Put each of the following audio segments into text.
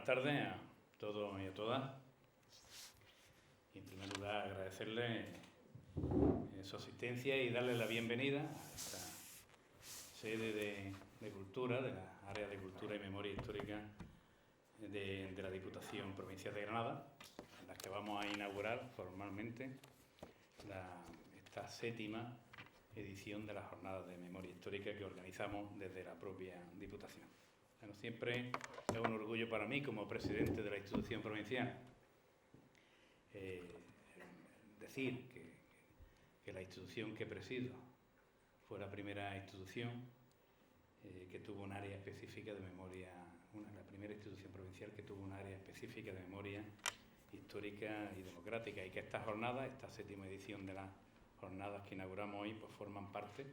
tardes a todos y a todas. Y en primer lugar agradecerles su asistencia y darles la bienvenida a esta sede de Cultura, de la Área de Cultura y Memoria Histórica de la Diputación Provincial de Granada, en la que vamos a inaugurar formalmente esta 7ª edición de las Jornadas de Memoria Histórica que organizamos desde la propia Diputación. Bueno, siempre es un orgullo para mí, como presidente de la institución provincial, decir que la institución que presido fue la primera institución que tuvo un área específica de memoria, la primera institución provincial que tuvo un área específica de memoria histórica y democrática, y que esta jornada, esta 7ª edición de las jornadas que inauguramos hoy, pues forman parte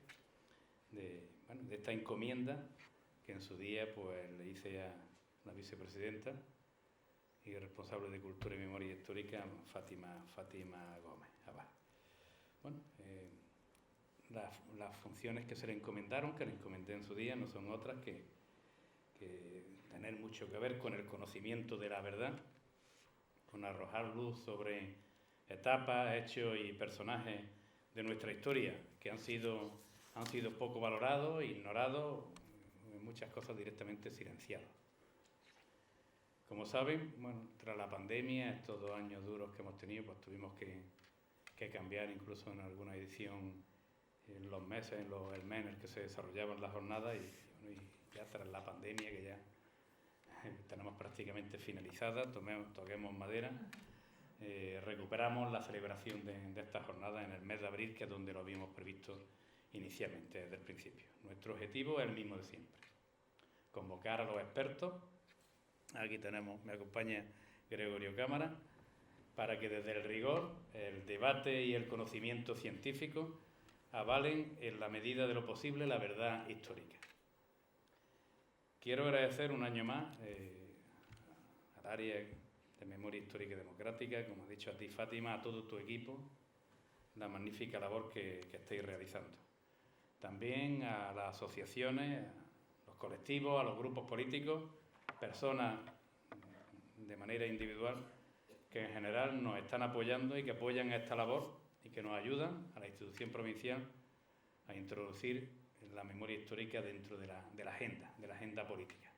de esta encomienda que en su día pues le hice a la vicepresidenta y responsable de Cultura y Memoria Histórica, Fátima Gómez Abad. Bueno, las funciones que se le encomendaron, que le encomendé en su día, no son otras que tener mucho que ver con el conocimiento de la verdad, con arrojar luz sobre etapas, hechos y personajes de nuestra historia que han sido poco valorados, ignorados, en muchas cosas directamente silenciados. Como saben, bueno, tras la pandemia, estos 2 años duros que hemos tenido, pues tuvimos que cambiar incluso en alguna edición en los meses, el mes en el que se desarrollaban las jornadas, y ya tras la pandemia, que ya tenemos prácticamente finalizada, toquemos madera, recuperamos la celebración de estas jornadas en el mes de abril, que es donde lo habíamos previsto inicialmente, desde el principio. Nuestro objetivo es el mismo de siempre: convocar a los expertos. Aquí me acompaña Gregorio Cámara, para que desde el rigor, el debate y el conocimiento científico avalen en la medida de lo posible la verdad histórica. Quiero agradecer un año más al área de Memoria Histórica y Democrática, como he dicho, a ti, Fátima, a todo tu equipo, la magnífica labor que estáis realizando. También a las asociaciones, a los colectivos, a los grupos políticos, personas de manera individual que en general nos están apoyando y que apoyan esta labor y que nos ayudan a la institución provincial a introducir la memoria histórica dentro de la agenda política.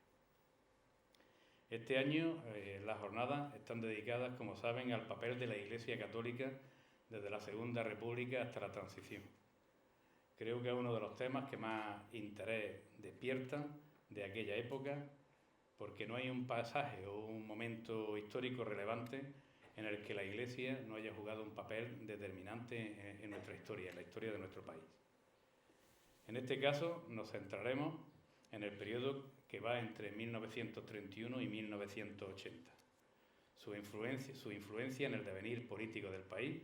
Este año las jornadas están dedicadas, como saben, al papel de la Iglesia Católica desde la Segunda República hasta la Transición. Creo que es uno de los temas que más interés despiertan de aquella época, porque no hay un pasaje o un momento histórico relevante en el que la Iglesia no haya jugado un papel determinante en nuestra historia, en la historia de nuestro país. En este caso nos centraremos en el periodo que va entre 1931 y 1980. Su influencia en el devenir político del país,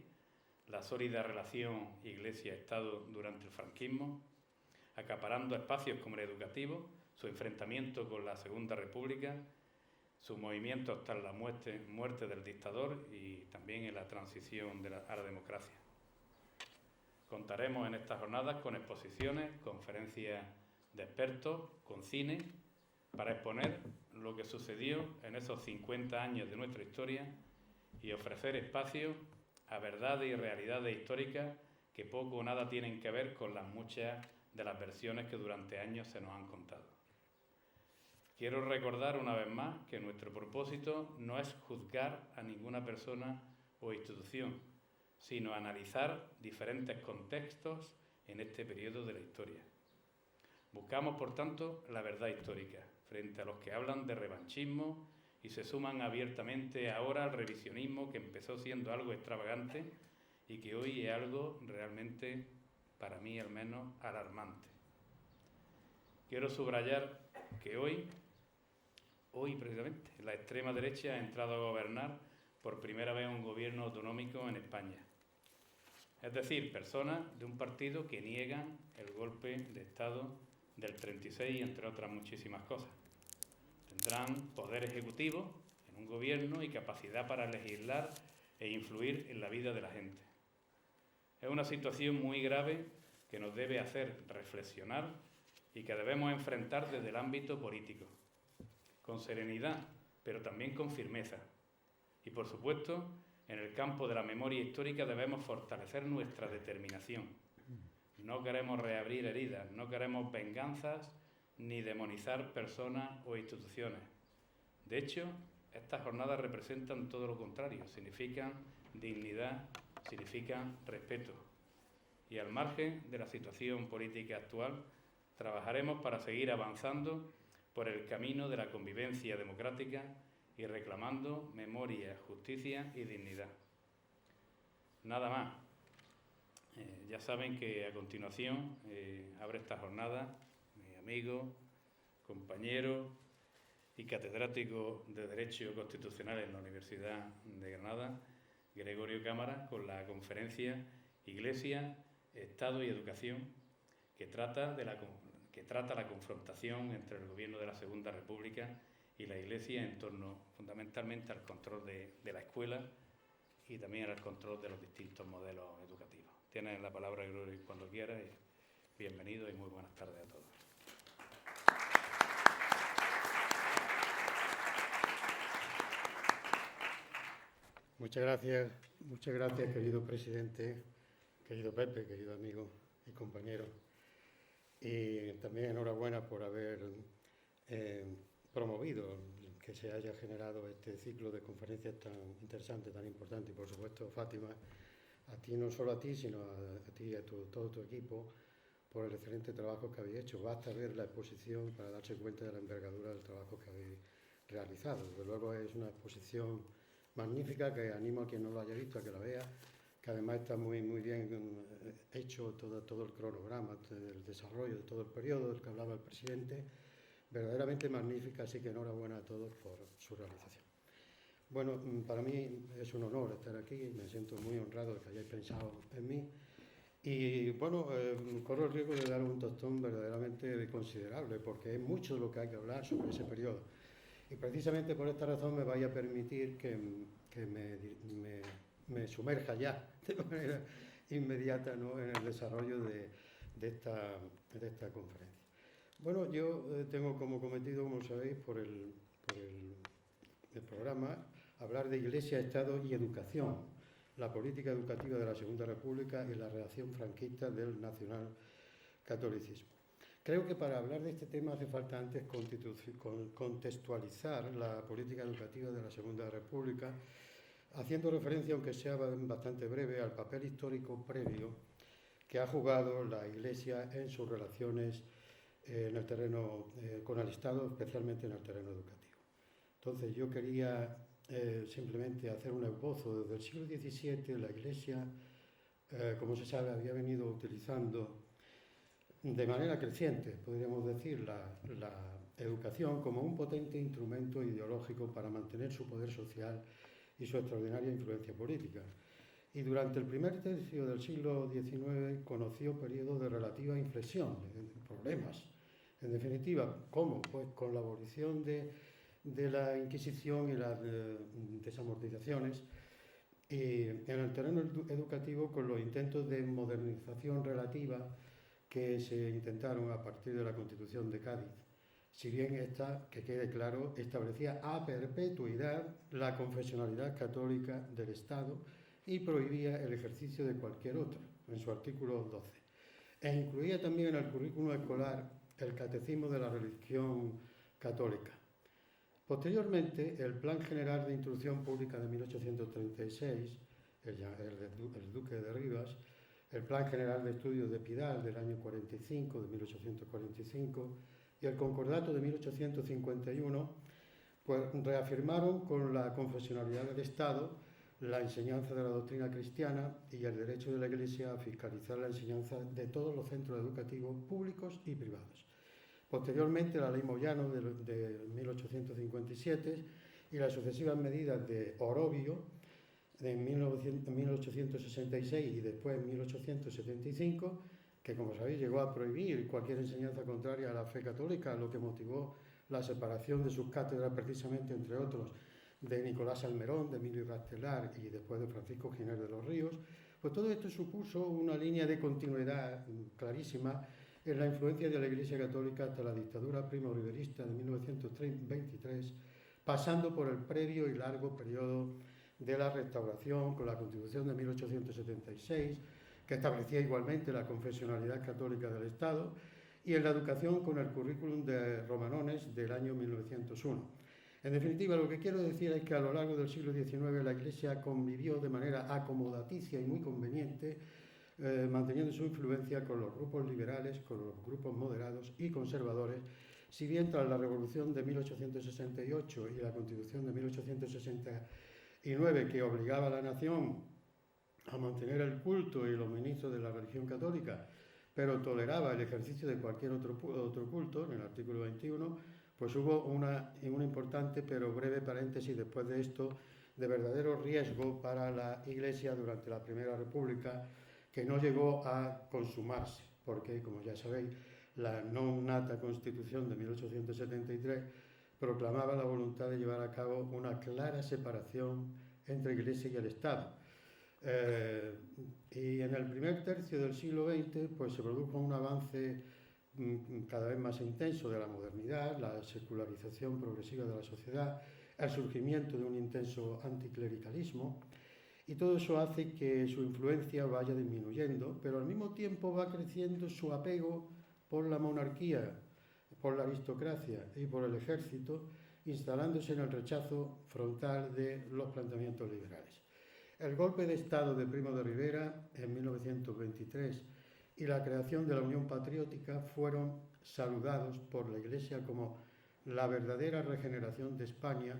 la sólida relación Iglesia-Estado durante el franquismo, acaparando espacios como el educativo, su enfrentamiento con la Segunda República, su movimiento hasta la muerte del dictador y también en la transición a la democracia. Contaremos en estas jornadas con exposiciones, conferencias de expertos, con cine, para exponer lo que sucedió en esos 50 años de nuestra historia y ofrecer espacio a verdades y realidades históricas que poco o nada tienen que ver con las muchas de las versiones que durante años se nos han contado. Quiero recordar una vez más que nuestro propósito no es juzgar a ninguna persona o institución, sino analizar diferentes contextos en este periodo de la historia. Buscamos, por tanto, la verdad histórica, frente a los que hablan de revanchismo y se suman abiertamente ahora al revisionismo, que empezó siendo algo extravagante y que hoy es algo realmente, para mí al menos, alarmante. Quiero subrayar que hoy precisamente, la extrema derecha ha entrado a gobernar por primera vez un gobierno autonómico en España. Es decir, personas de un partido que niegan el golpe de Estado del 36, entre otras muchísimas cosas. Tendrán poder ejecutivo en un gobierno y capacidad para legislar e influir en la vida de la gente. Es una situación muy grave que nos debe hacer reflexionar y que debemos enfrentar desde el ámbito político, con serenidad, pero también con firmeza. Y, por supuesto, en el campo de la memoria histórica debemos fortalecer nuestra determinación. No queremos reabrir heridas, no queremos venganzas ni demonizar personas o instituciones. De hecho, estas jornadas representan todo lo contrario, significan dignidad, significan respeto. Y al margen de la situación política actual, trabajaremos para seguir avanzando por el camino de la convivencia democrática y reclamando memoria, justicia y dignidad. Nada más. Ya saben que a continuación abre esta jornada mi amigo, compañero y catedrático de Derecho Constitucional en la Universidad de Granada, Gregorio Cámara, con la conferencia Iglesia, Estado y Educación, que trata la confrontación entre el gobierno de la Segunda República y la Iglesia en torno fundamentalmente al control de la escuela y también al control de los distintos modelos educativos. Tienes la palabra, Gregorio, cuando quieras, y bienvenido y muy buenas tardes a todos. Muchas gracias, querido presidente, querido Pepe, querido amigo y compañero. Y también enhorabuena por haber promovido que se haya generado este ciclo de conferencias tan interesante, tan importante. Y por supuesto, Fátima, a ti, no solo a ti, sino a ti y a todo tu equipo, por el excelente trabajo que habéis hecho. Basta ver la exposición para darse cuenta de la envergadura del trabajo que habéis realizado. Desde luego es una exposición magnífica que animo a quien no lo haya visto a que la vea, que además está muy bien hecho todo el cronograma del desarrollo de todo el periodo del que hablaba el presidente, verdaderamente magnífica, así que enhorabuena a todos por su realización. Bueno, para mí es un honor estar aquí, me siento muy honrado de que hayáis pensado en mí y bueno, corro el riesgo de dar un tostón verdaderamente considerable porque es mucho de lo que hay que hablar sobre ese periodo. Y precisamente por esta razón me vaya a permitir que me sumerja ya de manera inmediata, ¿no?, en el desarrollo de esta conferencia. Bueno, yo tengo como cometido, como sabéis, por el programa, hablar de Iglesia, Estado y Educación, la política educativa de la Segunda República y la reacción franquista del nacionalcatolicismo. Creo que para hablar de este tema hace falta antes contextualizar la política educativa de la Segunda República, haciendo referencia, aunque sea bastante breve, al papel histórico previo que ha jugado la Iglesia en sus relaciones en el terreno con el Estado, especialmente en el terreno educativo. Entonces yo quería simplemente hacer un esbozo. Desde el siglo XVII la Iglesia, como se sabe, había venido utilizando de manera creciente, podríamos decir, la educación como un potente instrumento ideológico para mantener su poder social y su extraordinaria influencia política. Y durante el primer tercio del siglo XIX conoció periodos de relativa inflexión, de problemas. En definitiva, ¿cómo? Pues con la abolición de la Inquisición y las desamortizaciones, y en el terreno educativo con los intentos de modernización relativa que se intentaron a partir de la Constitución de Cádiz. Si bien esta, que quede claro, establecía a perpetuidad la confesionalidad católica del Estado y prohibía el ejercicio de cualquier otra, en su artículo 12. E incluía también en el currículo escolar el catecismo de la religión católica. Posteriormente, el Plan General de Instrucción Pública de 1836, el Duque de Rivas, el Plan General de Estudios de Pidal del año 45, de 1845, y el Concordato de 1851, pues reafirmaron con la confesionalidad del Estado la enseñanza de la doctrina cristiana y el derecho de la Iglesia a fiscalizar la enseñanza de todos los centros educativos públicos y privados. Posteriormente, la Ley Moyano de 1857 y las sucesivas medidas de Orobio en 1866 y después en 1875, que como sabéis llegó a prohibir cualquier enseñanza contraria a la fe católica, lo que motivó la separación de sus cátedras precisamente, entre otros, de Nicolás Salmerón, de Emilio Castelar y después de Francisco Giner de los Ríos. Pues todo esto supuso una línea de continuidad clarísima en la influencia de la Iglesia Católica hasta la dictadura primo-riverista de 1923, pasando por el previo y largo periodo de la Restauración con la Constitución de 1876, que establecía igualmente la confesionalidad católica del Estado, y en la educación con el currículum de Romanones del año 1901. En definitiva, lo que quiero decir es que a lo largo del siglo XIX la Iglesia convivió de manera acomodaticia y muy conveniente, manteniendo su influencia con los grupos liberales, con los grupos moderados y conservadores, si bien tras la Revolución de 1868 y la Constitución de 1869, que obligaba a la nación a mantener el culto y los ministros de la religión católica, pero toleraba el ejercicio de cualquier otro culto, en el artículo 21, pues hubo una importante pero breve paréntesis después de esto de verdadero riesgo para la Iglesia durante la Primera República, que no llegó a consumarse, porque, como ya sabéis, la non nata Constitución de 1873 proclamaba la voluntad de llevar a cabo una clara separación entre Iglesia y el Estado. Y en el primer tercio del siglo XX pues se produjo un avance cada vez más intenso de la modernidad, la secularización progresiva de la sociedad, el surgimiento de un intenso anticlericalismo, y todo eso hace que su influencia vaya disminuyendo, pero al mismo tiempo va creciendo su apego por la monarquía, por la aristocracia y por el ejército, instalándose en el rechazo frontal de los planteamientos liberales. El golpe de Estado de Primo de Rivera en 1923 y la creación de la Unión Patriótica fueron saludados por la Iglesia como la verdadera regeneración de España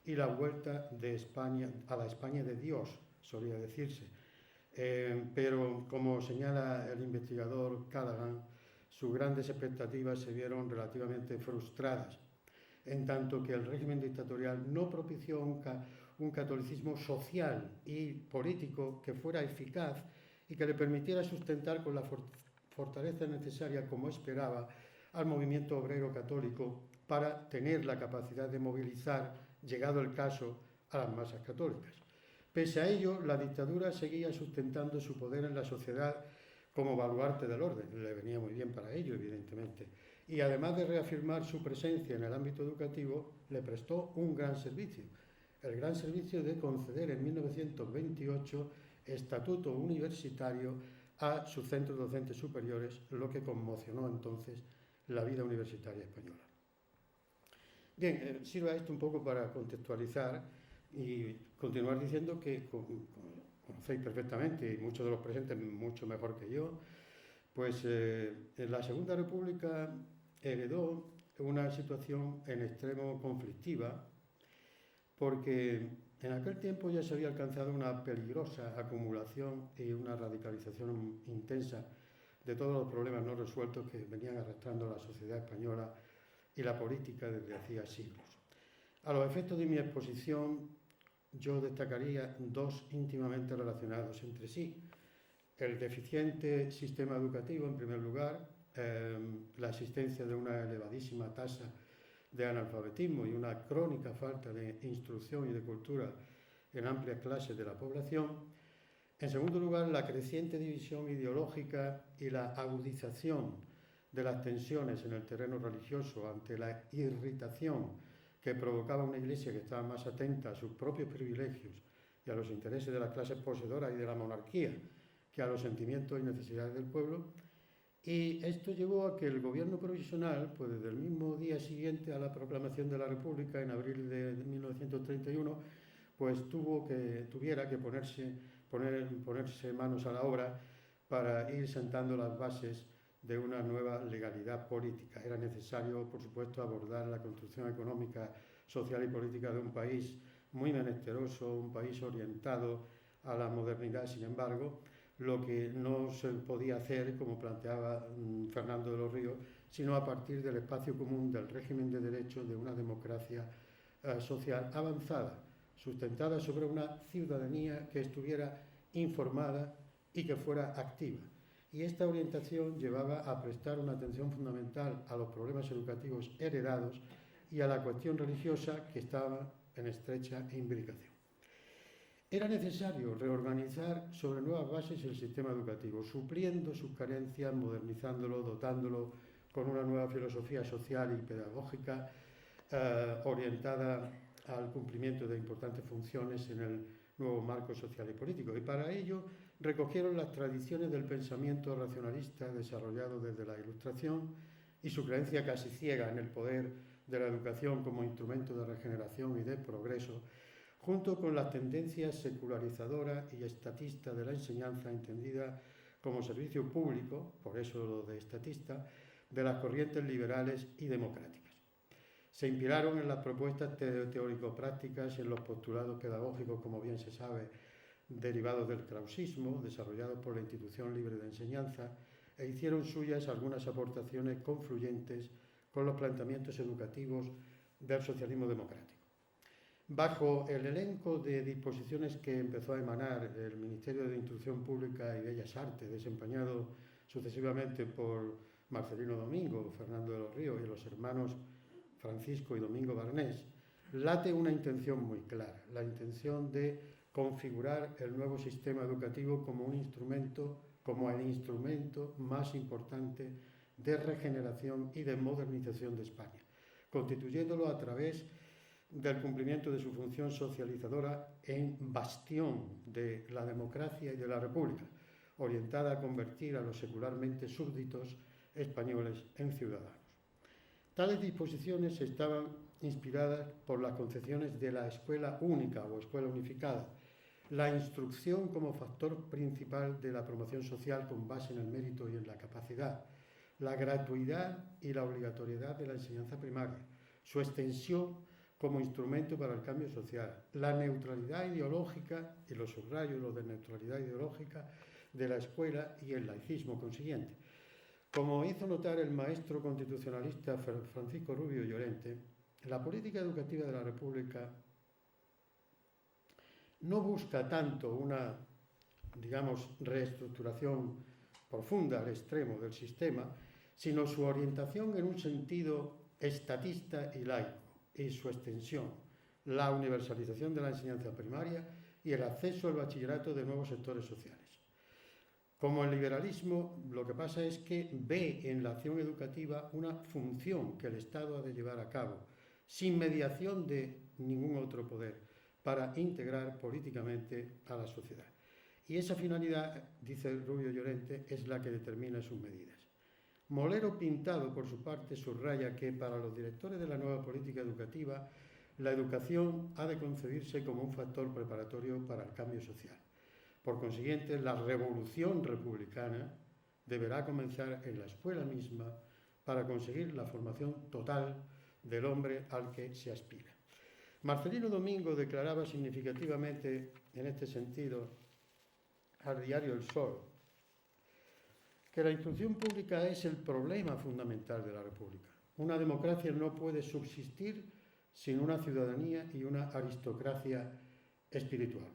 y la vuelta de España a la España de Dios, solía decirse. Pero, como señala el investigador Callaghan, sus grandes expectativas se vieron relativamente frustradas, en tanto que el régimen dictatorial no propició un catolicismo social y político que fuera eficaz y que le permitiera sustentar con la fortaleza necesaria, como esperaba, al movimiento obrero católico para tener la capacidad de movilizar, llegado el caso, a las masas católicas. Pese a ello, la dictadura seguía sustentando su poder en la sociedad como baluarte del orden. Le venía muy bien para ello, evidentemente. Y además de reafirmar su presencia en el ámbito educativo, le prestó un gran servicio. El gran servicio de conceder en 1928 estatuto universitario a sus centros docentes superiores, lo que conmocionó entonces la vida universitaria española. Bien, sirva esto un poco para contextualizar y continuar diciendo que conocéis perfectamente, y muchos de los presentes mucho mejor que yo, pues en la Segunda República heredó una situación en extremo conflictiva, porque en aquel tiempo ya se había alcanzado una peligrosa acumulación y una radicalización intensa de todos los problemas no resueltos que venían arrastrando la sociedad española y la política desde hacía siglos. A los efectos de mi exposición, yo destacaría dos íntimamente relacionados entre sí. El deficiente sistema educativo, en primer lugar, la existencia de una elevadísima tasa de analfabetismo y una crónica falta de instrucción y de cultura en amplias clases de la población. En segundo lugar, la creciente división ideológica y la agudización de las tensiones en el terreno religioso ante la irritación que provocaba una Iglesia que estaba más atenta a sus propios privilegios y a los intereses de las clases poseedoras y de la monarquía que a los sentimientos y necesidades del pueblo. Y esto llevó a que el gobierno provisional, pues desde el mismo día siguiente a la proclamación de la República, en abril de 1931, pues tuviera que ponerse manos a la obra para ir sentando las bases de una nueva legalidad política. Era necesario, por supuesto, abordar la construcción económica, social y política de un país muy menesteroso, un país orientado a la modernidad. Sin embargo, lo que no se podía hacer, como planteaba Fernando de los Ríos, sino a partir del espacio común del régimen de derecho de una democracia social avanzada, sustentada sobre una ciudadanía que estuviera informada y que fuera activa. Y esta orientación llevaba a prestar una atención fundamental a los problemas educativos heredados y a la cuestión religiosa que estaba en estrecha imbricación. Era necesario reorganizar sobre nuevas bases el sistema educativo, supliendo sus carencias, modernizándolo, dotándolo con una nueva filosofía social y pedagógica orientada al cumplimiento de importantes funciones en el nuevo marco social y político. Y para ello recogieron las tradiciones del pensamiento racionalista desarrollado desde la Ilustración y su creencia casi ciega en el poder de la educación como instrumento de regeneración y de progreso, junto con las tendencias secularizadoras y estatistas de la enseñanza entendida como servicio público, por eso lo de estatista, de las corrientes liberales y democráticas. Se inspiraron en las propuestas teórico-prácticas y en los postulados pedagógicos, como bien se sabe, derivados del krausismo, desarrollados por la Institución Libre de Enseñanza, e hicieron suyas algunas aportaciones confluyentes con los planteamientos educativos del socialismo democrático. Bajo el elenco de disposiciones que empezó a emanar el Ministerio de Instrucción Pública y Bellas Artes, desempeñado sucesivamente por Marcelino Domingo, Fernando de los Ríos y los hermanos Francisco y Domingo Barnés, late una intención muy clara, la intención de configurar el nuevo sistema educativo como el instrumento más importante de regeneración y de modernización de España, constituyéndolo a través del cumplimiento de su función socializadora en bastión de la democracia y de la república, orientada a convertir a los secularmente súbditos españoles en ciudadanos. Tales disposiciones estaban inspiradas por las concepciones de la escuela única o escuela unificada, la instrucción como factor principal de la promoción social con base en el mérito y en la capacidad, la gratuidad y la obligatoriedad de la enseñanza primaria, su extensión como instrumento para el cambio social, la neutralidad ideológica, y lo subrayo, lo de neutralidad ideológica de la escuela y el laicismo consiguiente. Como hizo notar el maestro constitucionalista Francisco Rubio Llorente, la política educativa de la República no busca tanto una, reestructuración profunda al extremo del sistema, sino su orientación en un sentido estatista y laico, y su extensión, la universalización de la enseñanza primaria y el acceso al bachillerato de nuevos sectores sociales. Como el liberalismo, lo que pasa es que ve en la acción educativa una función que el Estado ha de llevar a cabo, sin mediación de ningún otro poder, para integrar políticamente a la sociedad. Y esa finalidad, dice Rubio Llorente, es la que determina sus medidas. Molero Pintado, por su parte, subraya que para los directores de la nueva política educativa, la educación ha de concebirse como un factor preparatorio para el cambio social. Por consiguiente, la revolución republicana deberá comenzar en la escuela misma para conseguir la formación total del hombre al que se aspira. Marcelino Domingo declaraba significativamente en este sentido al diario El Sol que la instrucción pública es el problema fundamental de la República. Una democracia no puede subsistir sin una ciudadanía y una aristocracia espiritual.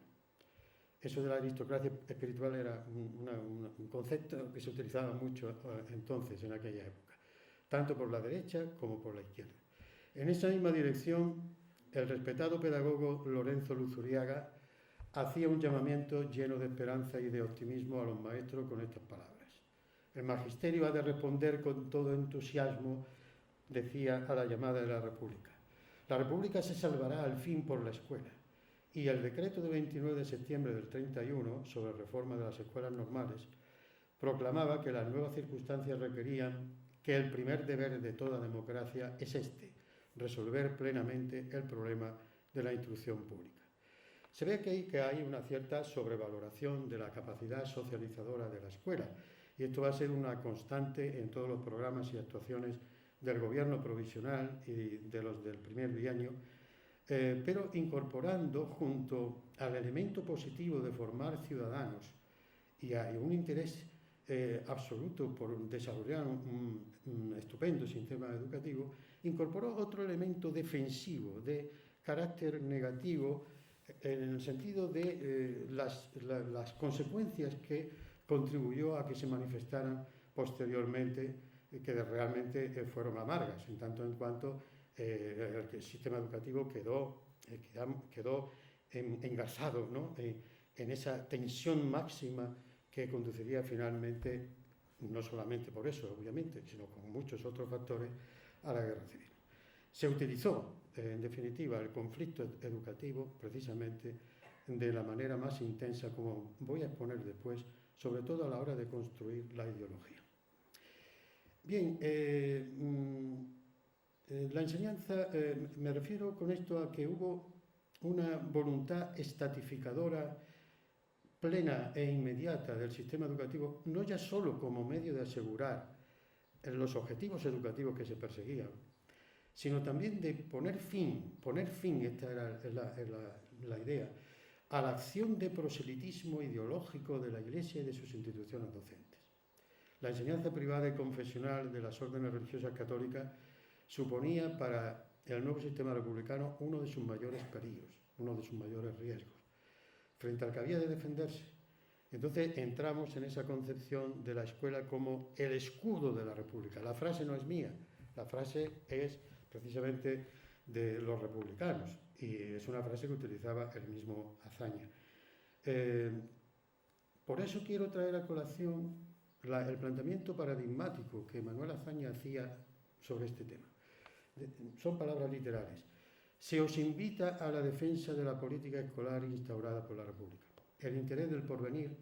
Eso de la aristocracia espiritual era un concepto que se utilizaba mucho entonces, en aquella época, tanto por la derecha como por la izquierda. En esa misma dirección, el respetado pedagogo Lorenzo Luzuriaga hacía un llamamiento lleno de esperanza y de optimismo a los maestros con estas palabras. El magisterio ha de responder con todo entusiasmo, decía, a la llamada de la República. La República se salvará al fin por la escuela. Y el decreto de 29 de septiembre del 31 sobre reforma de las escuelas normales proclamaba que las nuevas circunstancias requerían que el primer deber de toda democracia es resolver plenamente el problema de la instrucción pública. Se ve que hay una cierta sobrevaloración de la capacidad socializadora de la escuela, y esto va a ser una constante en todos los programas y actuaciones del gobierno provisional y de los del primer bienio, pero incorporando junto al elemento positivo de formar ciudadanos y hay un interés absoluto por desarrollar un estupendo sistema educativo, incorporó otro elemento defensivo de carácter negativo en el sentido de las consecuencias que contribuyó a que se manifestaran posteriormente, que realmente fueron amargas, en tanto en cuanto el sistema educativo quedó engasado, ¿no?, en esa tensión máxima que conduciría finalmente, no solamente por eso, obviamente, sino con muchos otros factores, a la guerra civil. Se utilizó, en definitiva, el conflicto educativo precisamente de la manera más intensa, como voy a exponer después, sobre todo a la hora de construir la ideología. Bien, la enseñanza, me refiero con esto a que hubo una voluntad estatificadora plena e inmediata del sistema educativo, no ya solo como medio de asegurar los objetivos educativos que se perseguían, sino también de poner fin, esta era la idea, a la acción de proselitismo ideológico de la Iglesia y de sus instituciones docentes. La enseñanza privada y confesional de las órdenes religiosas católicas suponía para el nuevo sistema republicano uno de sus mayores peligros, uno de sus mayores riesgos, frente al que había de defenderse. Entonces entramos en esa concepción de la escuela como el escudo de la República. La frase no es mía, la frase es precisamente de los republicanos y es una frase que utilizaba el mismo Azaña. Por eso quiero traer a colación el planteamiento paradigmático que Manuel Azaña hacía sobre este tema. Son palabras literales. Se os invita a la defensa de la política escolar instaurada por la República. El interés del porvenir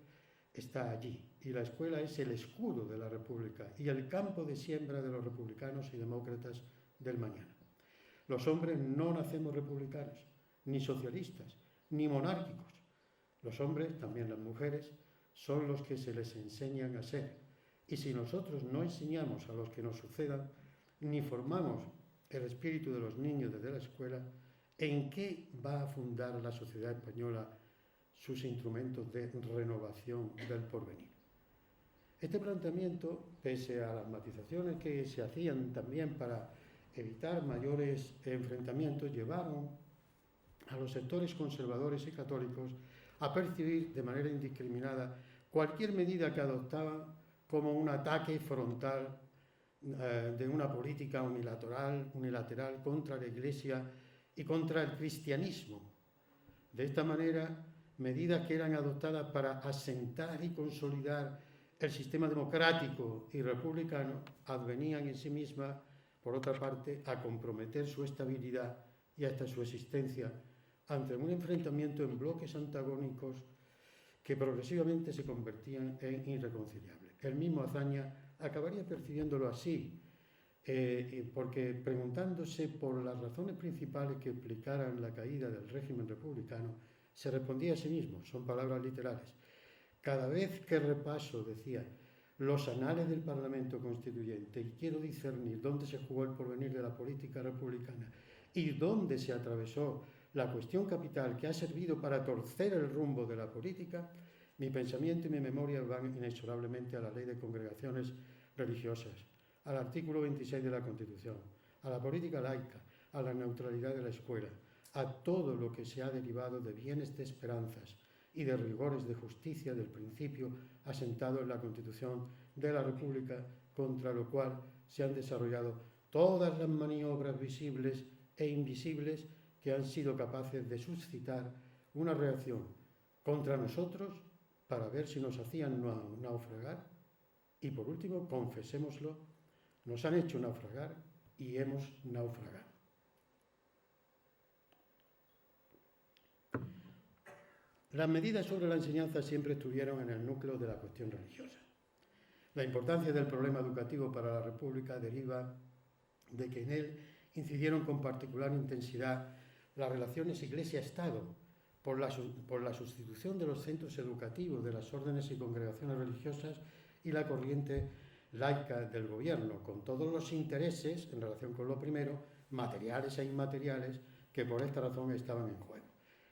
está allí y la escuela es el escudo de la República y el campo de siembra de los republicanos y demócratas del mañana. Los hombres no nacemos republicanos, ni socialistas, ni monárquicos. Los hombres, también las mujeres, son los que se les enseñan a ser. Y si nosotros no enseñamos a los que nos sucedan, ni formamos el espíritu de los niños desde la escuela, ¿en qué va a fundar la sociedad española sus instrumentos de renovación del porvenir? Este planteamiento, pese a las matizaciones que se hacían también para evitar mayores enfrentamientos, llevaron a los sectores conservadores y católicos a percibir de manera indiscriminada cualquier medida que adoptaban como un ataque frontal de una política unilateral contra la Iglesia y contra el cristianismo. De esta manera, medidas que eran adoptadas para asentar y consolidar el sistema democrático y republicano advenían en sí mismas, por otra parte, a comprometer su estabilidad y hasta su existencia ante un enfrentamiento en bloques antagónicos que progresivamente se convertían en irreconciliables. El mismo Azaña acabaría percibiéndolo así, porque preguntándose por las razones principales que explicaran la caída del régimen republicano, se respondía a sí mismo, son palabras literales. Cada vez que repaso, decía, los anales del Parlamento Constituyente y quiero discernir dónde se jugó el porvenir de la política republicana y dónde se atravesó la cuestión capital que ha servido para torcer el rumbo de la política, mi pensamiento y mi memoria van inexorablemente a la ley de congregaciones religiosas, al artículo 26 de la Constitución, a la política laica, a la neutralidad de la escuela, a todo lo que se ha derivado de bienes de esperanzas y de rigores de justicia del principio asentado en la Constitución de la República, contra lo cual se han desarrollado todas las maniobras visibles e invisibles que han sido capaces de suscitar una reacción contra nosotros para ver si nos hacían naufragar y, por último, confesémoslo, nos han hecho naufragar y hemos naufragado. Las medidas sobre la enseñanza siempre estuvieron en el núcleo de la cuestión religiosa. La importancia del problema educativo para la República deriva de que en él incidieron con particular intensidad las relaciones Iglesia-Estado por la sustitución de los centros educativos de las órdenes y congregaciones religiosas y la corriente laica del gobierno, con todos los intereses en relación con lo primero, materiales e inmateriales, que por esta razón estaban en juego.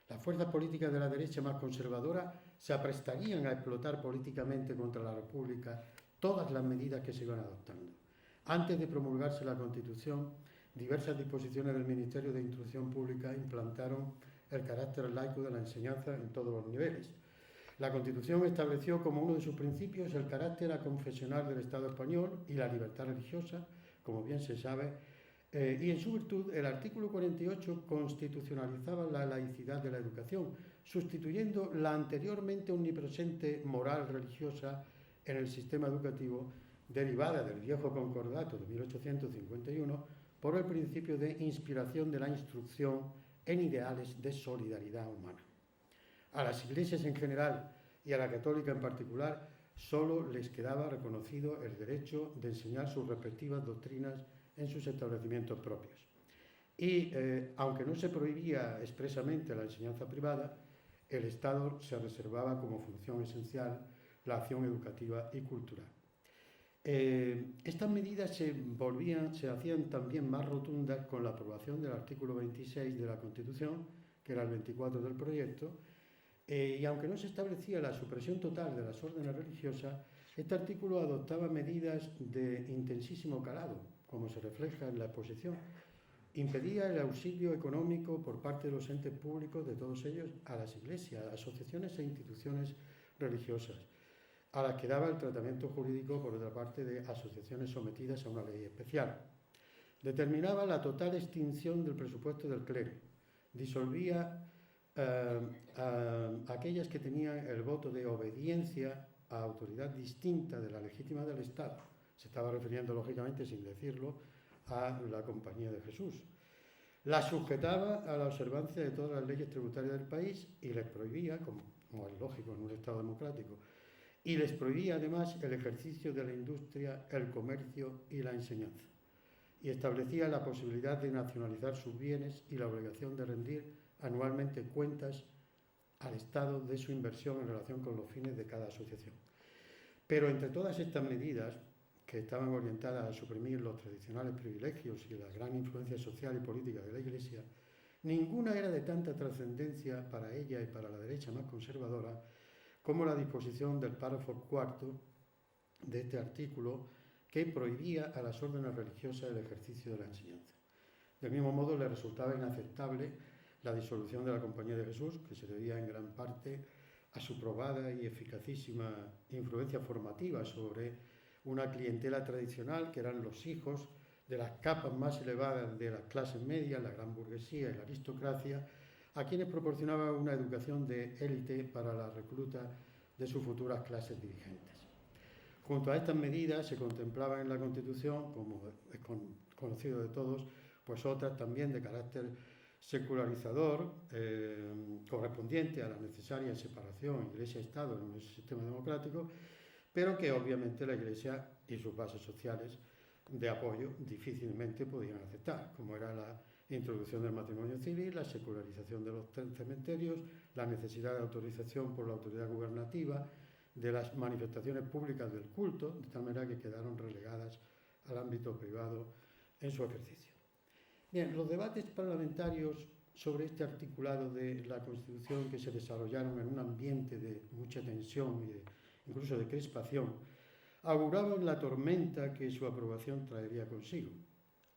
Las fuerzas políticas de la derecha más conservadora se aprestarían a explotar políticamente contra la República todas las medidas que se iban adoptando. Antes de promulgarse la Constitución, diversas disposiciones del Ministerio de Instrucción Pública implantaron el carácter laico de la enseñanza en todos los niveles. La Constitución estableció como uno de sus principios el carácter aconfesional del Estado español y la libertad religiosa, como bien se sabe, y en su virtud el artículo 48 constitucionalizaba la laicidad de la educación, sustituyendo la anteriormente omnipresente moral religiosa en el sistema educativo derivada del viejo concordato de 1851 por el principio de inspiración de la instrucción en ideales de solidaridad humana. A las iglesias en general y a la católica en particular solo les quedaba reconocido el derecho de enseñar sus respectivas doctrinas en sus establecimientos propios. Y, aunque no se prohibía expresamente la enseñanza privada, el Estado se reservaba como función esencial la acción educativa y cultural. Estas medidas se hacían también más rotundas con la aprobación del artículo 26 de la Constitución, que era el 24 del proyecto, y aunque no se establecía la supresión total de las órdenes religiosas, este artículo adoptaba medidas de intensísimo calado, como se refleja en la exposición. Impedía el auxilio económico por parte de los entes públicos, de todos ellos, a las iglesias, asociaciones e instituciones religiosas, a las que daba el tratamiento jurídico, por otra parte, de asociaciones sometidas a una ley especial. Determinaba la total extinción del presupuesto del clero, disolvía a aquellas que tenían el voto de obediencia a autoridad distinta de la legítima del Estado. Se estaba refiriendo, lógicamente, sin decirlo, a la Compañía de Jesús. La sujetaba a la observancia de todas las leyes tributarias del país y les prohibía, como es lógico en un Estado democrático, y les prohibía además el ejercicio de la industria, el comercio y la enseñanza. Y establecía la posibilidad de nacionalizar sus bienes y la obligación de rendir anualmente cuentas al Estado de su inversión en relación con los fines de cada asociación. Pero entre todas estas medidas, que estaban orientadas a suprimir los tradicionales privilegios y la gran influencia social y política de la Iglesia, ninguna era de tanta trascendencia para ella y para la derecha más conservadora como la disposición del párrafo cuarto de este artículo, que prohibía a las órdenes religiosas el ejercicio de la enseñanza. Del mismo modo, le resultaba inaceptable la disolución de la Compañía de Jesús, que se debía en gran parte a su probada y eficacísima influencia formativa sobre una clientela tradicional, que eran los hijos de las capas más elevadas de las clases medias, la gran burguesía y la aristocracia, a quienes proporcionaba una educación de élite para la recluta de sus futuras clases dirigentes. Junto a estas medidas se contemplaban en la Constitución, como es conocido de todos, pues otras también de carácter secularizador, correspondiente a la necesaria separación Iglesia-Estado en un sistema democrático, pero que obviamente la Iglesia y sus bases sociales de apoyo difícilmente podían aceptar, como era la introducción del matrimonio civil, la secularización de los cementerios, la necesidad de autorización por la autoridad gubernativa, de las manifestaciones públicas del culto, de tal manera que quedaron relegadas al ámbito privado en su ejercicio. Bien, los debates parlamentarios sobre este articulado de la Constitución, que se desarrollaron en un ambiente de mucha tensión y incluso de crispación, auguraban la tormenta que su aprobación traería consigo,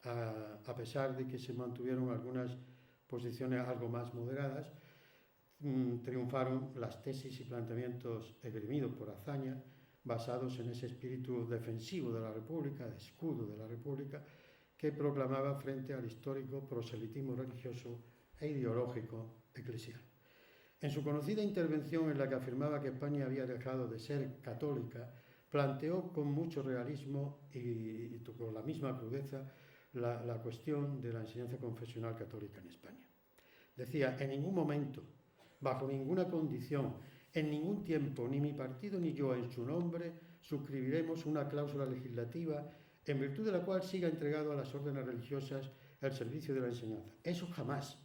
a pesar de que se mantuvieron algunas posiciones algo más moderadas. Triunfaron las tesis y planteamientos esgrimidos por Azaña, basados en ese espíritu defensivo de la República, de escudo de la República, que proclamaba frente al histórico proselitismo religioso e ideológico eclesial. En su conocida intervención, en la que afirmaba que España había dejado de ser católica, planteó con mucho realismo y con la misma crudeza la cuestión de la enseñanza confesional católica en España. Decía: en ningún momento, bajo ninguna condición, en ningún tiempo, ni mi partido ni yo en su nombre suscribiremos una cláusula legislativa en virtud de la cual siga entregado a las órdenes religiosas el servicio de la enseñanza. Eso jamás.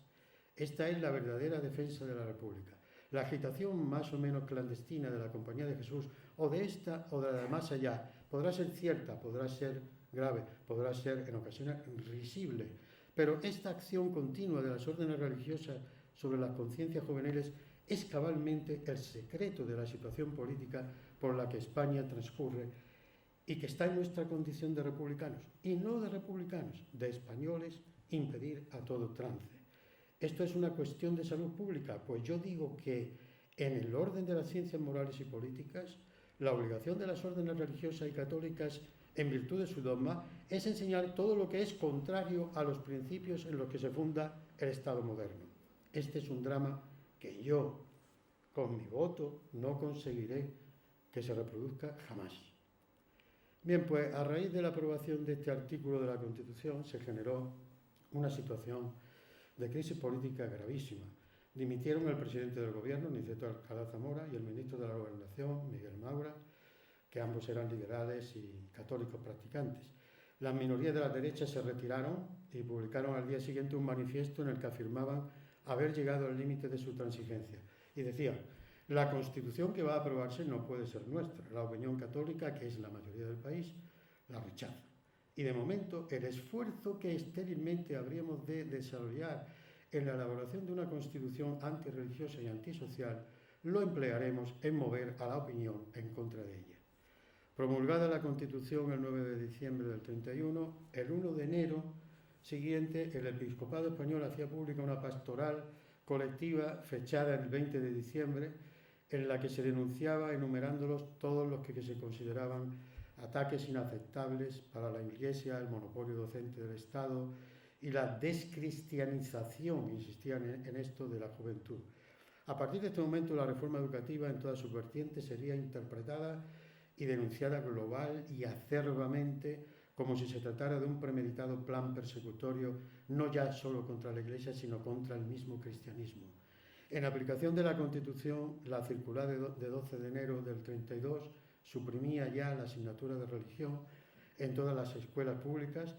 Esta es la verdadera defensa de la República. La agitación más o menos clandestina de la Compañía de Jesús, o de esta o de la de más allá, podrá ser cierta, podrá ser grave, podrá ser en ocasiones risible, pero esta acción continua de las órdenes religiosas sobre las conciencias juveniles es cabalmente el secreto de la situación política por la que España transcurre y que está en nuestra condición de republicanos, y no de republicanos, de españoles, impedir a todo trance. Esto es una cuestión de salud pública, pues yo digo que en el orden de las ciencias morales y políticas, la obligación de las órdenes religiosas y católicas, en virtud de su dogma, es enseñar todo lo que es contrario a los principios en los que se funda el Estado moderno. Este es un drama que yo, con mi voto, no conseguiré que se reproduzca jamás. Bien, pues a raíz de la aprobación de este artículo de la Constitución se generó una situación de crisis política gravísima. Dimitieron el presidente del gobierno, Niceto Alcalá Zamora, y el ministro de la Gobernación, Miguel Maura, que ambos eran liberales y católicos practicantes. Las minorías de la derecha se retiraron y publicaron al día siguiente un manifiesto en el que afirmaban haber llegado al límite de su transigencia. Y decían: la Constitución que va a aprobarse no puede ser nuestra. La opinión católica, que es la mayoría del país, la rechaza. Y de momento, el esfuerzo que estérilmente habríamos de desarrollar en la elaboración de una Constitución antirreligiosa y antisocial lo emplearemos en mover a la opinión en contra de ella. Promulgada la Constitución el 9 de diciembre del 31, el 1 de enero siguiente el Episcopado español hacía pública una pastoral colectiva fechada el 20 de diciembre en la que se denunciaba, enumerándolos, todos los que se consideraban ataques inaceptables para la Iglesia, el monopolio docente del Estado y la descristianización, insistían en esto, de la juventud. A partir de este momento, la reforma educativa en todas sus vertientes sería interpretada y denunciada global y acerbamente como si se tratara de un premeditado plan persecutorio, no ya solo contra la Iglesia, sino contra el mismo cristianismo. En aplicación de la Constitución, la circular de 12 de enero del 32 suprimía ya la asignatura de religión en todas las escuelas públicas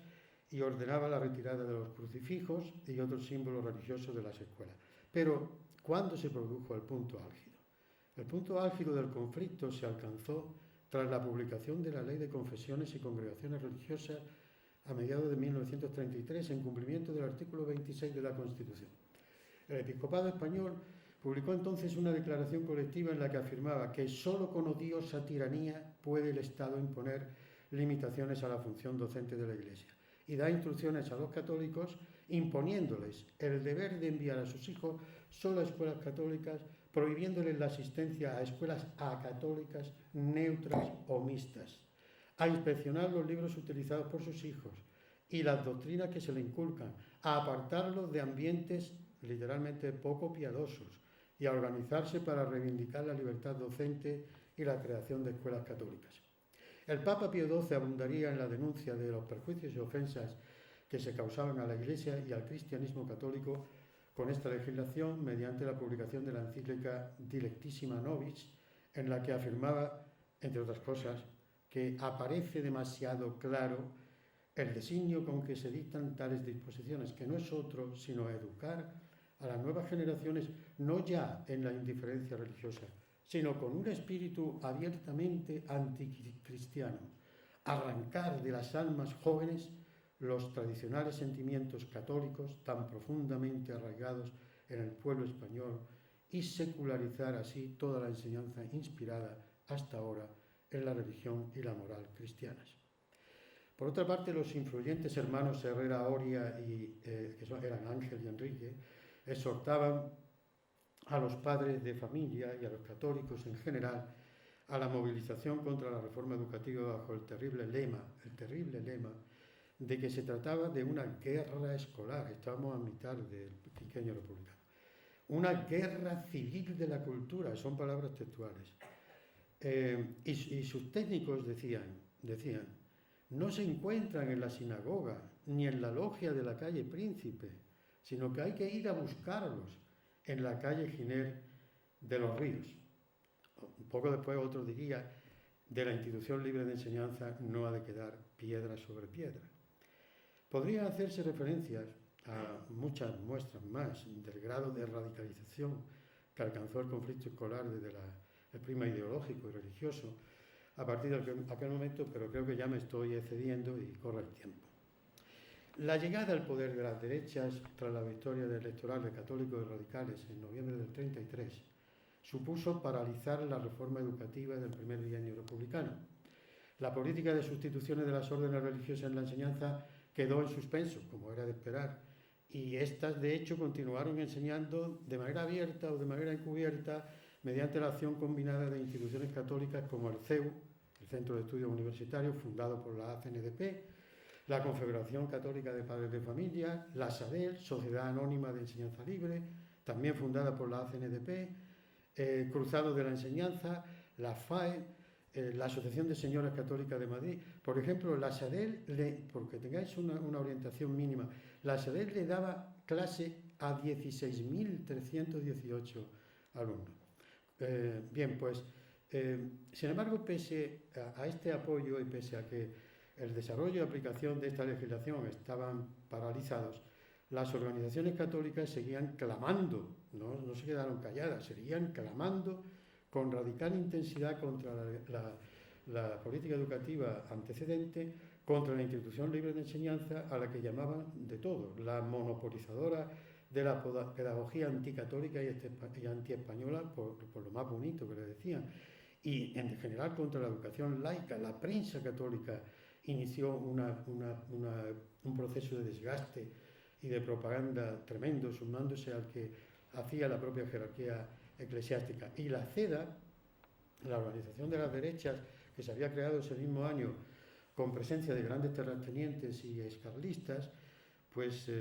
y ordenaba la retirada de los crucifijos y otros símbolos religiosos de las escuelas. Pero, ¿cuándo se produjo el punto álgido? El punto álgido del conflicto se alcanzó tras la publicación de la Ley de Confesiones y Congregaciones Religiosas a mediados de 1933, en cumplimiento del artículo 26 de la Constitución. El Episcopado español publicó entonces una declaración colectiva en la que afirmaba que sólo con odiosa tiranía puede el Estado imponer limitaciones a la función docente de la Iglesia, y da instrucciones a los católicos imponiéndoles el deber de enviar a sus hijos solo a escuelas católicas, prohibiéndoles la asistencia a escuelas acatólicas, neutras o mixtas, a inspeccionar los libros utilizados por sus hijos y las doctrinas que se le inculcan, a apartarlos de ambientes literalmente poco piadosos y a organizarse para reivindicar la libertad docente y la creación de escuelas católicas. El Papa Pío XII abundaría en la denuncia de los perjuicios y ofensas que se causaban a la Iglesia y al cristianismo católico con esta legislación mediante la publicación de la encíclica Dilectissima Nobis, en la que afirmaba, entre otras cosas, que aparece demasiado claro el designio con que se dictan tales disposiciones, que no es otro sino educar a las nuevas generaciones no ya en la indiferencia religiosa, sino con un espíritu abiertamente anticristiano, arrancar de las almas jóvenes los tradicionales sentimientos católicos tan profundamente arraigados en el pueblo español y secularizar así toda la enseñanza inspirada hasta ahora en la religión y la moral cristianas. Por otra parte, los influyentes hermanos Herrera Oria, eran Ángel y Enrique, exhortaban a los padres de familia y a los católicos en general a la movilización contra la reforma educativa bajo el terrible lema de que se trataba de una guerra escolar. Estábamos a mitad del pequeño republicano. Una guerra civil de la cultura, son palabras textuales. Y sus técnicos decían, no se encuentran en la sinagoga ni en la logia de la calle Príncipe, sino que hay que ir a buscarlos en la calle Giner de los Ríos. Un poco después otro diría, de la institución libre de enseñanza no ha de quedar piedra sobre piedra. Podrían hacerse referencias a muchas muestras más del grado de radicalización que alcanzó el conflicto escolar desde el prisma ideológico y religioso a partir de aquel momento, pero creo que ya me estoy excediendo y corre el tiempo. La llegada al poder de las derechas tras la victoria electoral de católicos y radicales en noviembre del 33 supuso paralizar la reforma educativa del primer bienio republicano. La política de sustituciones de las órdenes religiosas en la enseñanza quedó en suspenso, como era de esperar, y estas de hecho continuaron enseñando de manera abierta o de manera encubierta mediante la acción combinada de instituciones católicas como el CEU, el Centro de Estudios Universitarios, fundado por la ACNDP, la Confederación Católica de Padres de Familia, la SADEL, Sociedad Anónima de Enseñanza Libre, también fundada por la ACNDP, Cruzados de la Enseñanza, la FAE, la Asociación de Señoras Católicas de Madrid. Por ejemplo, la SADEL, porque tengáis una orientación mínima, la SADEL le daba clase a 16.318 alumnos. Bien, pues, sin embargo, pese a este apoyo y pese a que el desarrollo y aplicación de esta legislación estaban paralizados, las organizaciones católicas seguían clamando, no se quedaron calladas, seguían clamando con radical intensidad contra la política educativa antecedente, contra la institución libre de enseñanza, a la que llamaban de todo, la monopolizadora de la pedagogía anticatólica y antiespañola, por lo más bonito que le decían, y en general contra la educación laica. La prensa católica inició un proceso de desgaste y de propaganda tremendo, sumándose al que hacía la propia jerarquía eclesiástica. Y la CEDA, la organización de las derechas, que se había creado ese mismo año con presencia de grandes terratenientes y escarlistas, pues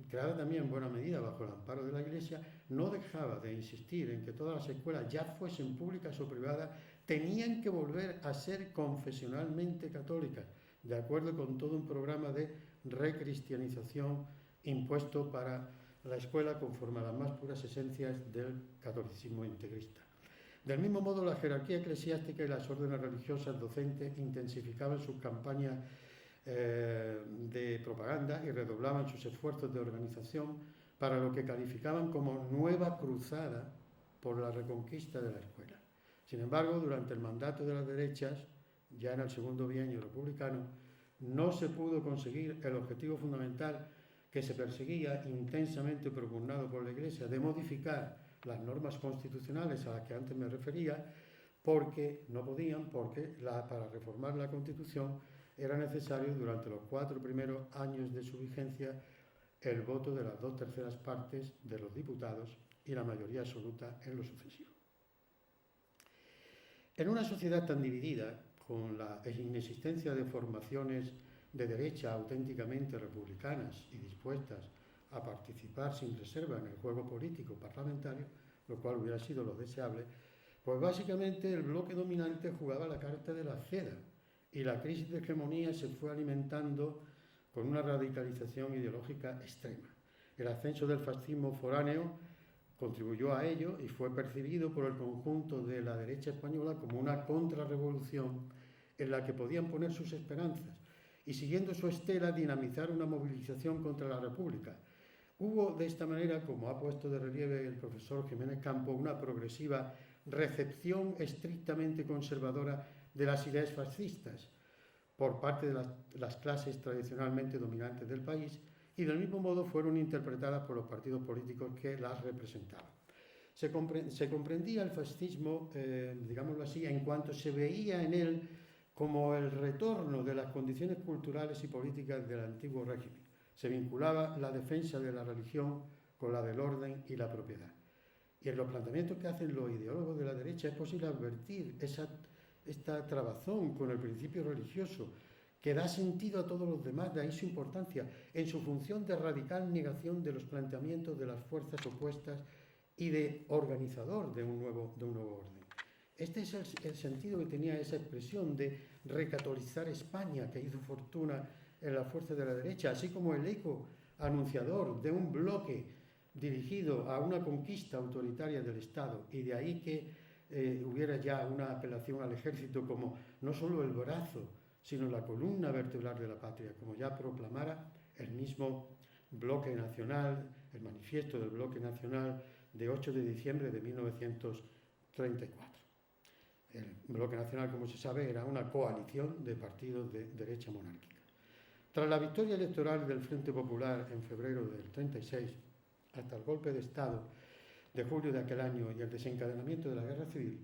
creada también en buena medida bajo el amparo de la Iglesia, no dejaba de insistir en que todas las escuelas, ya fuesen públicas o privadas, tenían que volver a ser confesionalmente católicas, de acuerdo con todo un programa de recristianización impuesto para la escuela conforme a las más puras esencias del catolicismo integrista. Del mismo modo, la jerarquía eclesiástica y las órdenes religiosas docentes intensificaban sus campañas de propaganda y redoblaban sus esfuerzos de organización para lo que calificaban como nueva cruzada por la reconquista de la escuela. Sin embargo, durante el mandato de las derechas, ya en el segundo bienio republicano, no se pudo conseguir el objetivo fundamental que se perseguía, intensamente propugnado por la Iglesia, de modificar las normas constitucionales a las que antes me refería, porque no podían, porque para reformar la Constitución era necesario, durante los 4 primeros años de su vigencia, el voto de las 2/3 partes de los diputados y la mayoría absoluta en lo sucesivo. En una sociedad tan dividida, con la inexistencia de formaciones de derecha auténticamente republicanas y dispuestas a participar sin reserva en el juego político parlamentario, lo cual hubiera sido lo deseable, pues básicamente el bloque dominante jugaba la carta de la CEDA y la crisis de hegemonía se fue alimentando con una radicalización ideológica extrema. El ascenso del fascismo foráneo contribuyó a ello y fue percibido por el conjunto de la derecha española como una contrarrevolución en la que podían poner sus esperanzas y, siguiendo su estela, dinamizar una movilización contra la República. Hubo de esta manera, como ha puesto de relieve el profesor Jiménez Campo, una progresiva recepción estrictamente conservadora de las ideas fascistas por parte de las clases tradicionalmente dominantes del país, y del mismo modo fueron interpretadas por los partidos políticos que las representaban. Se comprendía el fascismo, digámoslo así, en cuanto se veía en él como el retorno de las condiciones culturales y políticas del antiguo régimen. Se vinculaba la defensa de la religión con la del orden y la propiedad. Y en los planteamientos que hacen los ideólogos de la derecha es posible advertir esta trabazón con el principio religioso que da sentido a todos los demás, de ahí su importancia, en su función de radical negación de los planteamientos de las fuerzas opuestas y de organizador de un nuevo orden. Este es el sentido que tenía esa expresión de recatolizar España, que hizo fortuna en la fuerza de la derecha, así como el eco anunciador de un bloque dirigido a una conquista autoritaria del Estado, y de ahí que hubiera ya una apelación al ejército como no solo el brazo, sino la columna vertebral de la patria, como ya proclamara el mismo Bloque Nacional, el manifiesto del Bloque Nacional de 8 de diciembre de 1934. El Bloque Nacional, como se sabe, era una coalición de partidos de derecha monárquica. Tras la victoria electoral del Frente Popular en febrero del 36, hasta el golpe de Estado de julio de aquel año y el desencadenamiento de la Guerra Civil,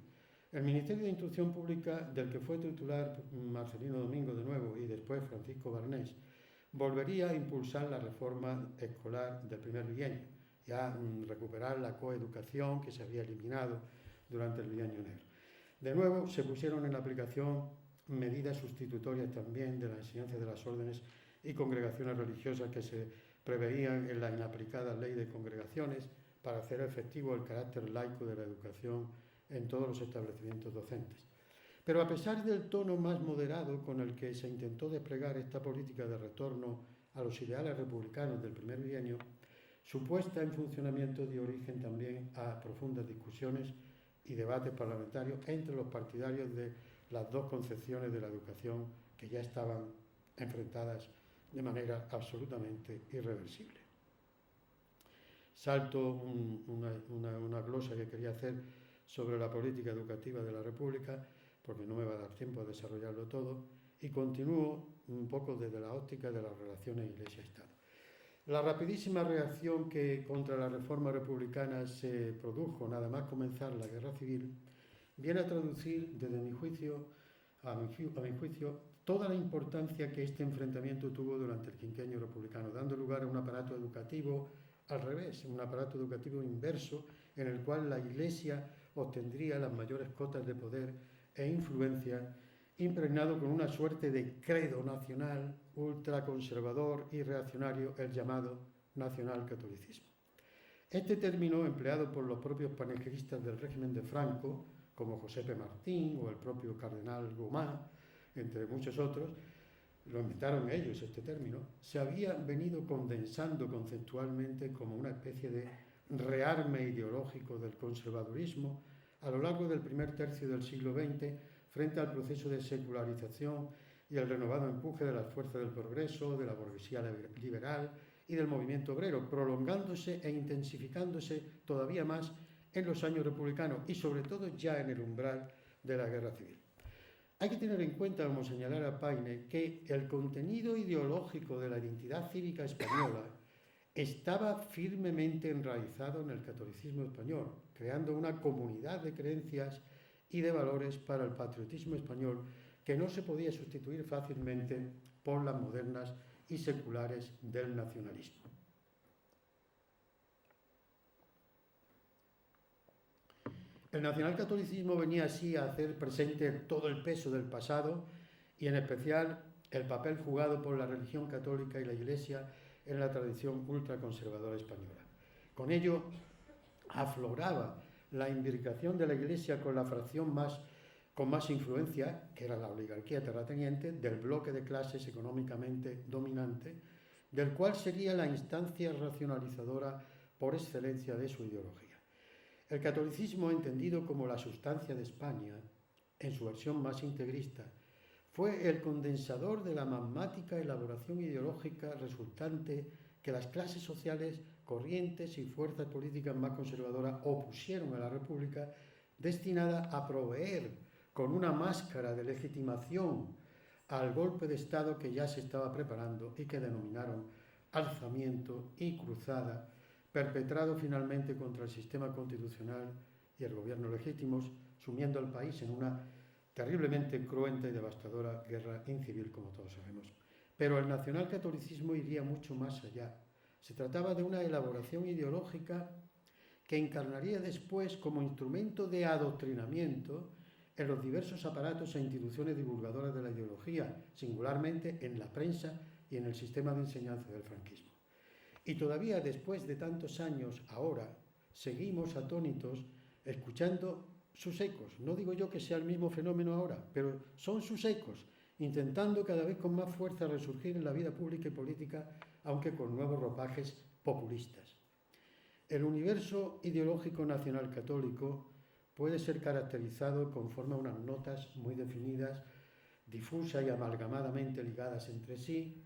el Ministerio de Instrucción Pública, del que fue titular Marcelino Domingo de nuevo y después Francisco Barnés, volvería a impulsar la reforma escolar del primer bienio y a recuperar la coeducación que se había eliminado durante el bienio negro. De nuevo se pusieron en aplicación medidas sustitutorias también de la enseñanza de las órdenes y congregaciones religiosas que se preveían en la inaplicada ley de congregaciones para hacer efectivo el carácter laico de la educación en todos los establecimientos docentes. Pero a pesar del tono más moderado con el que se intentó desplegar esta política de retorno a los ideales republicanos del primer bienio, su puesta en funcionamiento dio origen también a profundas discusiones y debates parlamentarios entre los partidarios de las dos concepciones de la educación que ya estaban enfrentadas de manera absolutamente irreversible. Salto una glosa que quería hacer sobre la política educativa de la República, porque no me va a dar tiempo a desarrollarlo todo, y continúo un poco desde la óptica de las relaciones Iglesia-Estado. La rapidísima reacción que contra la reforma republicana se produjo nada más comenzar la Guerra Civil viene a traducir, desde mi juicio, a mi juicio, toda la importancia que este enfrentamiento tuvo durante el quinquenio republicano, dando lugar a un aparato educativo al revés, un aparato educativo inverso, en el cual la Iglesia obtendría las mayores cotas de poder e influencia, impregnado con una suerte de credo nacional, ultraconservador y reaccionario, el llamado nacionalcatolicismo. Este término, empleado por los propios panegiristas del régimen de Franco, como José P. Martín o el propio cardenal Gomá, entre muchos otros, lo inventaron ellos este término, se había venido condensando conceptualmente como una especie de rearme ideológico del conservadurismo a lo largo del primer tercio del siglo XX frente al proceso de secularización y el renovado empuje de las fuerzas del progreso, de la burguesía liberal y del movimiento obrero, prolongándose e intensificándose todavía más en los años republicanos y sobre todo ya en el umbral de la Guerra Civil. Hay que tener en cuenta, como señalara Paine, que el contenido ideológico de la identidad cívica española estaba firmemente enraizado en el catolicismo español, creando una comunidad de creencias y de valores para el patriotismo español que no se podía sustituir fácilmente por las modernas y seculares del nacionalismo. El nacionalcatolicismo venía así a hacer presente todo el peso del pasado y en especial el papel jugado por la religión católica y la Iglesia en la tradición ultraconservadora española. Con ello afloraba la imbricación de la Iglesia con la fracción con más influencia, que era la oligarquía terrateniente, del bloque de clases económicamente dominante, del cual sería la instancia racionalizadora por excelencia de su ideología. El catolicismo, entendido como la sustancia de España, en su versión más integrista, fue el condensador de la magmática elaboración ideológica resultante que las clases sociales, corrientes y fuerzas políticas más conservadoras opusieron a la República, destinada a proveer con una máscara de legitimación al golpe de Estado que ya se estaba preparando y que denominaron alzamiento y cruzada, perpetrado finalmente contra el sistema constitucional y el gobierno legítimos, sumiendo al país en una terriblemente cruenta y devastadora guerra incivil, como todos sabemos. Pero el nacionalcatolicismo iría mucho más allá. Se trataba de una elaboración ideológica que encarnaría después como instrumento de adoctrinamiento en los diversos aparatos e instituciones divulgadoras de la ideología, singularmente en la prensa y en el sistema de enseñanza del franquismo. Y todavía después de tantos años, ahora, seguimos atónitos escuchando sus ecos. No digo yo que sea el mismo fenómeno ahora, pero son sus ecos, intentando cada vez con más fuerza resurgir en la vida pública y política, aunque con nuevos ropajes populistas. El universo ideológico nacional católico puede ser caracterizado conforme a unas notas muy definidas, difusas y amalgamadamente ligadas entre sí,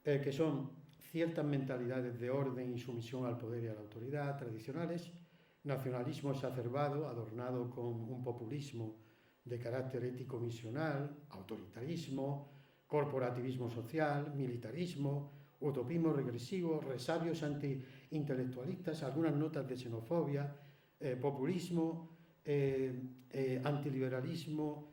que son ciertas mentalidades de orden y sumisión al poder y a la autoridad tradicionales, nacionalismo exacerbado, adornado con un populismo de carácter ético-misional, autoritarismo, corporativismo social, militarismo, utopismo regresivo, resabios anti-intelectualistas, algunas notas de xenofobia, populismo, antiliberalismo,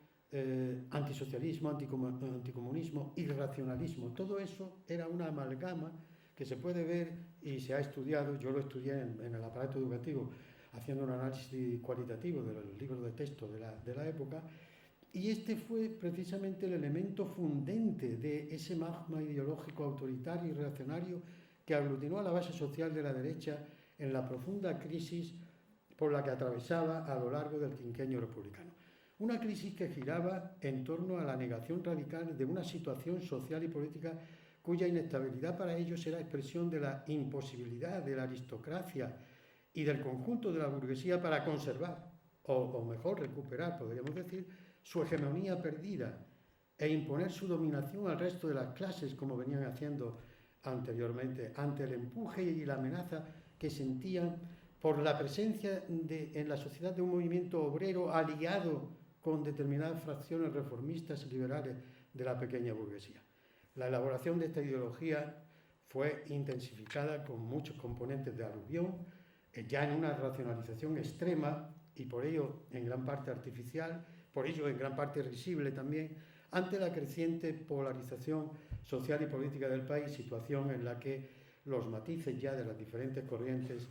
antisocialismo, anticomunismo, irracionalismo. Todo eso era una amalgama que se puede ver y se ha estudiado. Yo lo estudié en el aparato educativo haciendo un análisis cualitativo de los libros de texto de la época, y este fue precisamente el elemento fundente de ese magma ideológico autoritario y reaccionario que aglutinó a la base social de la derecha en la profunda crisis por la que atravesaba a lo largo del quinquenio republicano. Una crisis que giraba en torno a la negación radical de una situación social y política cuya inestabilidad para ellos era expresión de la imposibilidad de la aristocracia y del conjunto de la burguesía para conservar, o mejor recuperar, podríamos decir, su hegemonía perdida e imponer su dominación al resto de las clases, como venían haciendo anteriormente, ante el empuje y la amenaza que sentían por la presencia en la sociedad de un movimiento obrero aliado con determinadas fracciones reformistas y liberales de la pequeña burguesía. La elaboración de esta ideología fue intensificada con muchos componentes de aluvión, ya en una racionalización extrema y por ello en gran parte artificial, por ello en gran parte risible también, ante la creciente polarización social y política del país, situación en la que los matices ya de las diferentes corrientes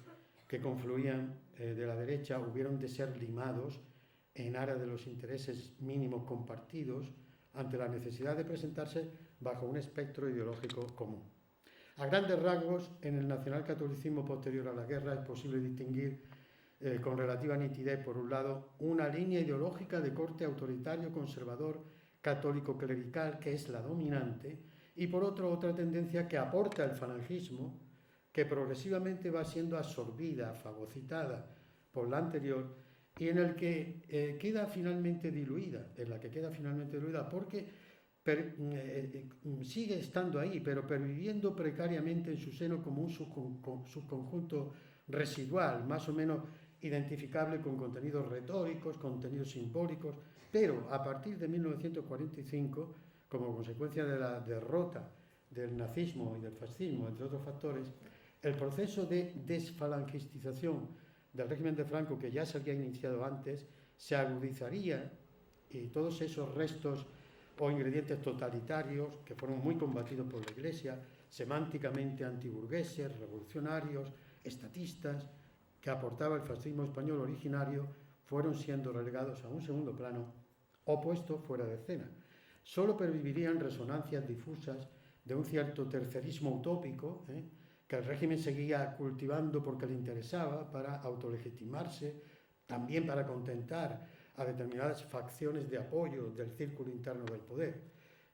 que confluían de la derecha hubieron de ser limados en aras de los intereses mínimos compartidos ante la necesidad de presentarse bajo un espectro ideológico común. A grandes rasgos, en el nacionalcatolicismo posterior a la guerra es posible distinguir con relativa nitidez, por un lado, una línea ideológica de corte autoritario, conservador, católico clerical, que es la dominante, y por otro, otra tendencia que aporta el falangismo, que progresivamente va siendo absorbida, fagocitada por la anterior, y en el que queda finalmente diluida, porque sigue estando ahí, pero perviviendo precariamente en su seno como un subconjunto residual, más o menos identificable con contenidos retóricos, contenidos simbólicos, pero a partir de 1945, como consecuencia de la derrota del nazismo y del fascismo, entre otros factores, el proceso de desfalangistización del régimen de Franco, que ya se había iniciado antes, se agudizaría y todos esos restos o ingredientes totalitarios que fueron muy combatidos por la Iglesia, semánticamente antiburgueses, revolucionarios, estatistas, que aportaba el fascismo español originario, fueron siendo relegados a un segundo plano o puestos fuera de escena. Solo pervivirían resonancias difusas de un cierto tercerismo utópico, que el régimen seguía cultivando porque le interesaba para autolegitimarse, también para contentar a determinadas facciones de apoyo del círculo interno del poder.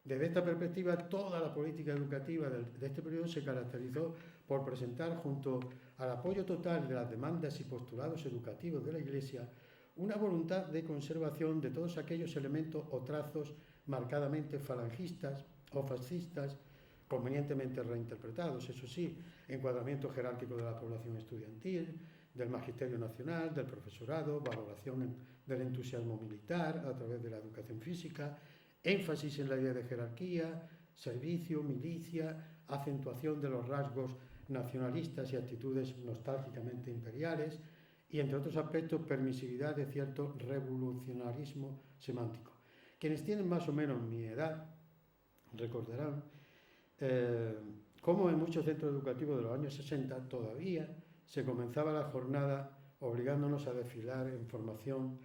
Desde esta perspectiva, toda la política educativa de este periodo se caracterizó por presentar, junto al apoyo total de las demandas y postulados educativos de la Iglesia, una voluntad de conservación de todos aquellos elementos o trazos marcadamente falangistas o fascistas, convenientemente reinterpretados, eso sí, encuadramiento jerárquico de la población estudiantil, del magisterio nacional, del profesorado, valoración del entusiasmo militar a través de la educación física, énfasis en la idea de jerarquía, servicio, milicia, acentuación de los rasgos nacionalistas y actitudes nostálgicamente imperiales y, entre otros aspectos, permisividad de cierto revolucionarismo semántico. Quienes tienen más o menos mi edad recordarán cómo en muchos centros educativos de los años 60 todavía se comenzaba la jornada obligándonos a desfilar en formación,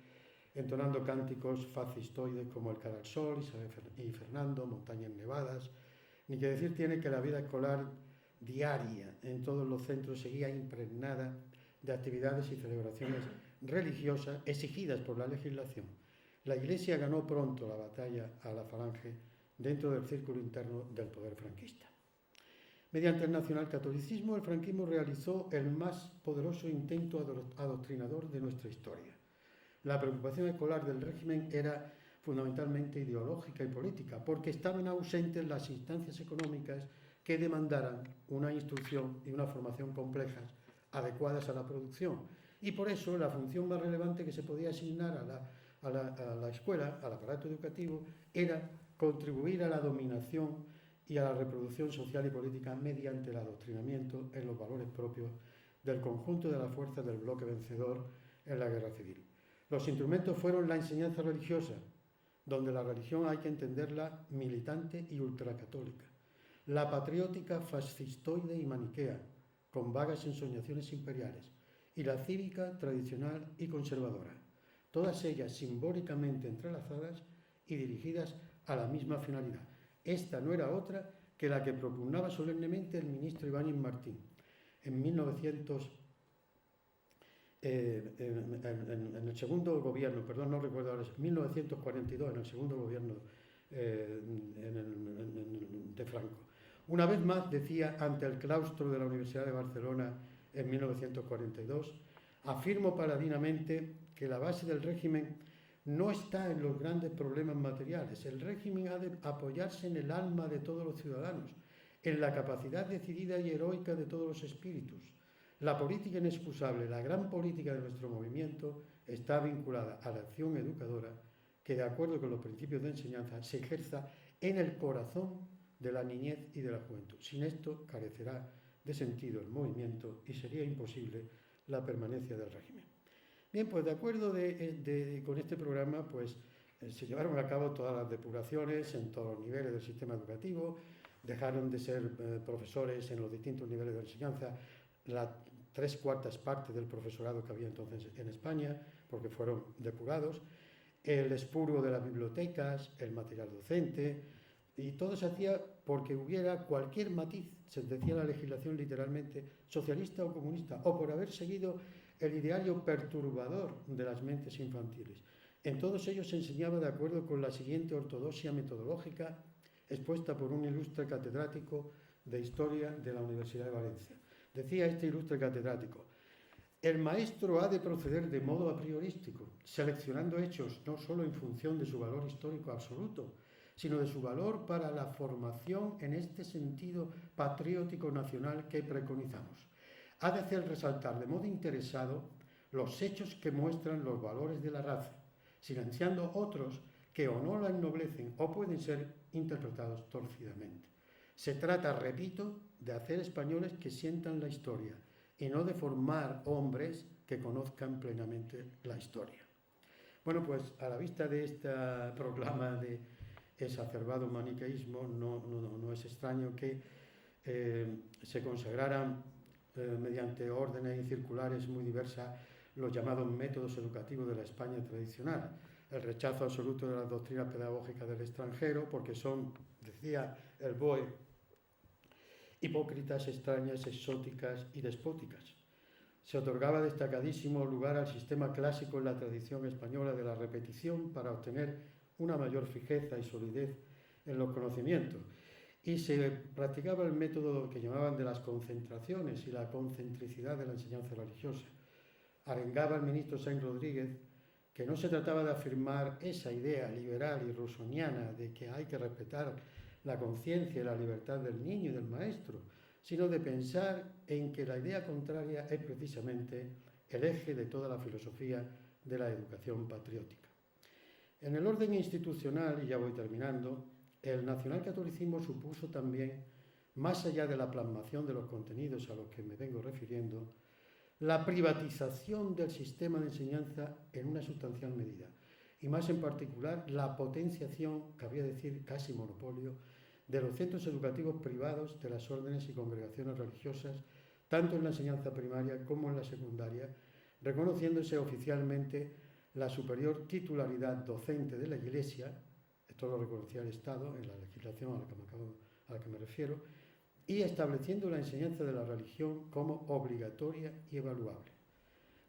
entonando cánticos fascistoides como El cara al sol, Isabel y Fernando, Montañas nevadas. Ni que decir tiene que la vida escolar diaria en todos los centros seguía impregnada de actividades y celebraciones religiosas exigidas por la legislación. La Iglesia ganó pronto la batalla a la falange dentro del círculo interno del poder franquista. Mediante el nacionalcatolicismo, el franquismo realizó el más poderoso intento adoctrinador de nuestra historia. La preocupación escolar del régimen era fundamentalmente ideológica y política, porque estaban ausentes las instancias económicas que demandaran una instrucción y una formación complejas, adecuadas a la producción. Y por eso la función más relevante que se podía asignar a la escuela, al aparato educativo, era contribuir a la dominación y a la reproducción social y política mediante el adoctrinamiento en los valores propios del conjunto de las fuerzas del bloque vencedor en la guerra civil. Los instrumentos fueron la enseñanza religiosa, donde la religión hay que entenderla militante y ultracatólica, la patriótica fascistoide y maniquea, con vagas ensoñaciones imperiales, y la cívica tradicional y conservadora, todas ellas simbólicamente entrelazadas y dirigidas a la misma finalidad. Esta no era otra que la que propugnaba solemnemente el ministro Ibáñez Martín en 1900 en el segundo gobierno, perdón, no recuerdo ahora, 1942, en el segundo gobierno de Franco. Una vez más decía ante el claustro de la Universidad de Barcelona en 1942, afirmo paladinamente que la base del régimen no está en los grandes problemas materiales. El régimen ha de apoyarse en el alma de todos los ciudadanos, en la capacidad decidida y heroica de todos los espíritus. La política inexcusable, la gran política de nuestro movimiento, está vinculada a la acción educadora que, de acuerdo con los principios de enseñanza, se ejerza en el corazón de la niñez y de la juventud. Sin esto carecerá de sentido el movimiento y sería imposible la permanencia del régimen. Bien, pues de acuerdo con este programa, pues se llevaron a cabo todas las depuraciones en todos los niveles del sistema educativo, dejaron de ser profesores en los distintos niveles de enseñanza las 3/4 partes del profesorado que había entonces en España, porque fueron depurados, el expurgo de las bibliotecas, el material docente, y todo se hacía porque hubiera cualquier matiz, se decía la legislación literalmente, socialista o comunista, o por haber seguido el ideario perturbador de las mentes infantiles. En todos ellos se enseñaba de acuerdo con la siguiente ortodoxia metodológica expuesta por un ilustre catedrático de Historia de la Universidad de Valencia. Decía este ilustre catedrático: el maestro ha de proceder de modo a priorístico, seleccionando hechos no solo en función de su valor histórico absoluto, sino de su valor para la formación en este sentido patriótico nacional que preconizamos. Ha de hacer resaltar de modo interesado los hechos que muestran los valores de la raza, silenciando otros que o no la ennoblecen o pueden ser interpretados torcidamente. Se trata, repito, de hacer españoles que sientan la historia y no de formar hombres que conozcan plenamente la historia. Bueno, pues a la vista de esta proclama de exacerbado maniqueísmo, no es extraño que se consagraran mediante órdenes y circulares muy diversas los llamados métodos educativos de la España tradicional. El rechazo absoluto de las doctrinas pedagógicas del extranjero, porque son, decía el BOE, hipócritas, extrañas, exóticas y despóticas. Se otorgaba destacadísimo lugar al sistema clásico en la tradición española de la repetición para obtener una mayor fijeza y solidez en los conocimientos. Y se practicaba el método que llamaban de las concentraciones y la concentricidad de la enseñanza religiosa. Arengaba el ministro Sainz Rodríguez que no se trataba de afirmar esa idea liberal y rusoniana de que hay que respetar la conciencia y la libertad del niño y del maestro, sino de pensar en que la idea contraria es precisamente el eje de toda la filosofía de la educación patriótica. En el orden institucional, y ya voy terminando, el nacionalcatolicismo supuso también, más allá de la plasmación de los contenidos a los que me vengo refiriendo, la privatización del sistema de enseñanza en una sustancial medida, y más en particular la potenciación, cabría decir casi monopolio, de los centros educativos privados de las órdenes y congregaciones religiosas, tanto en la enseñanza primaria como en la secundaria, reconociéndose oficialmente la superior titularidad docente de la Iglesia, esto lo reconocía el Estado en la legislación a la que me refiero, y estableciendo la enseñanza de la religión como obligatoria y evaluable.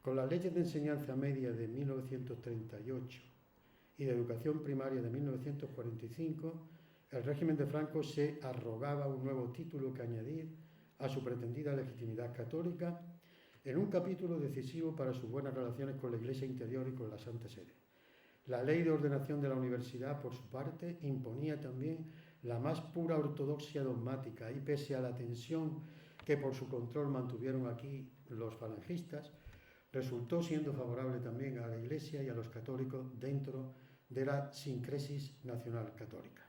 Con las leyes de enseñanza media de 1938 y de educación primaria de 1945, el régimen de Franco se arrogaba un nuevo título que añadir a su pretendida legitimidad católica en un capítulo decisivo para sus buenas relaciones con la Iglesia interior y con la Santa Sede. La ley de ordenación de la universidad, por su parte, imponía también la más pura ortodoxia dogmática y, pese a la tensión que por su control mantuvieron aquí los falangistas, resultó siendo favorable también a la Iglesia y a los católicos dentro de la sincresis nacional católica.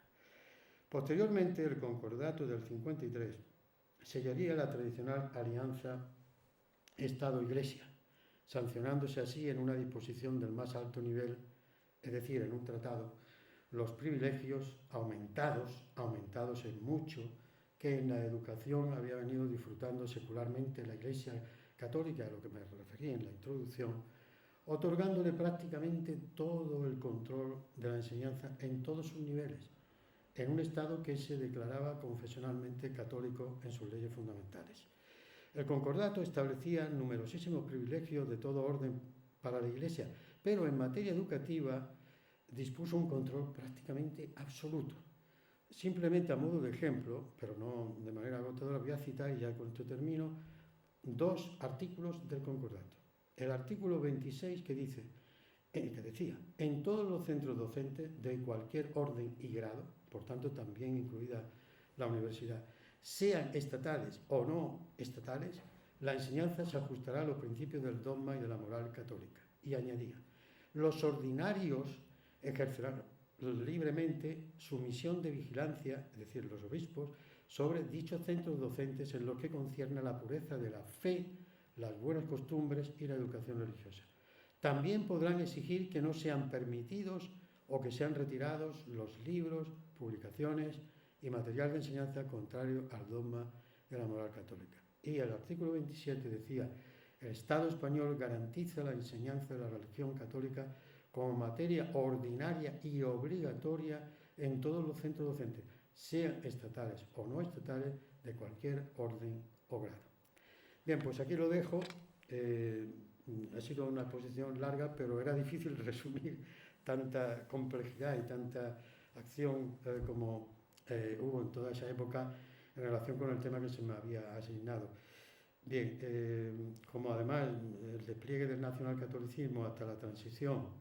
Posteriormente, el Concordato del 53 sellaría la tradicional alianza Estado-Iglesia, sancionándose así en una disposición del más alto nivel, es decir, en un tratado, los privilegios aumentados en mucho, que en la educación había venido disfrutando secularmente la Iglesia católica, a lo que me referí en la introducción, otorgándole prácticamente todo el control de la enseñanza en todos sus niveles, en un Estado que se declaraba confesionalmente católico en sus leyes fundamentales. El concordato establecía numerosísimos privilegios de todo orden para la Iglesia, pero en materia educativa dispuso un control prácticamente absoluto. Simplemente a modo de ejemplo, pero no de manera agotadora, voy a citar, y ya con esto termino, 2 artículos del concordato. El artículo 26 que decía, en todos los centros docentes de cualquier orden y grado, por tanto también incluida la universidad, sean estatales o no estatales, la enseñanza se ajustará a los principios del dogma y de la moral católica. Y añadía, los ordinarios ejercerán libremente su misión de vigilancia, es decir, los obispos, sobre dichos centros docentes en lo que concierne a la pureza de la fe, las buenas costumbres y la educación religiosa. También podrán exigir que no sean permitidos o que sean retirados los libros, publicaciones y material de enseñanza contrario al dogma de la moral católica. Y el artículo 27 decía, el Estado español garantiza la enseñanza de la religión católica como materia ordinaria y obligatoria en todos los centros docentes, sean estatales o no estatales, de cualquier orden o grado. Bien, pues aquí lo dejo. Ha sido una exposición larga, pero era difícil resumir tanta complejidad y tanta acción como hubo en toda esa época en relación con el tema que se me había asignado. Bien, como además el despliegue del nacionalcatolicismo hasta la transición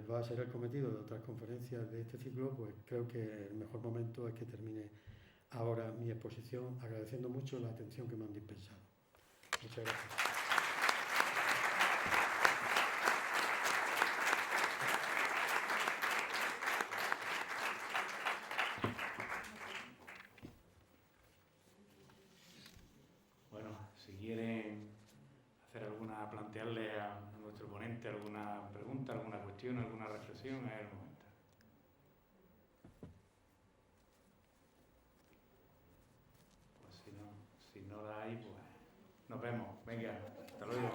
va a ser el cometido de otras conferencias de este ciclo, pues creo que el mejor momento es que termine ahora mi exposición, agradeciendo mucho la atención que me han dispensado. Muchas gracias. Plantearle a nuestro ponente alguna pregunta, alguna cuestión, alguna reflexión, es el momento. Pues si no la hay, pues nos vemos. Venga, hasta luego.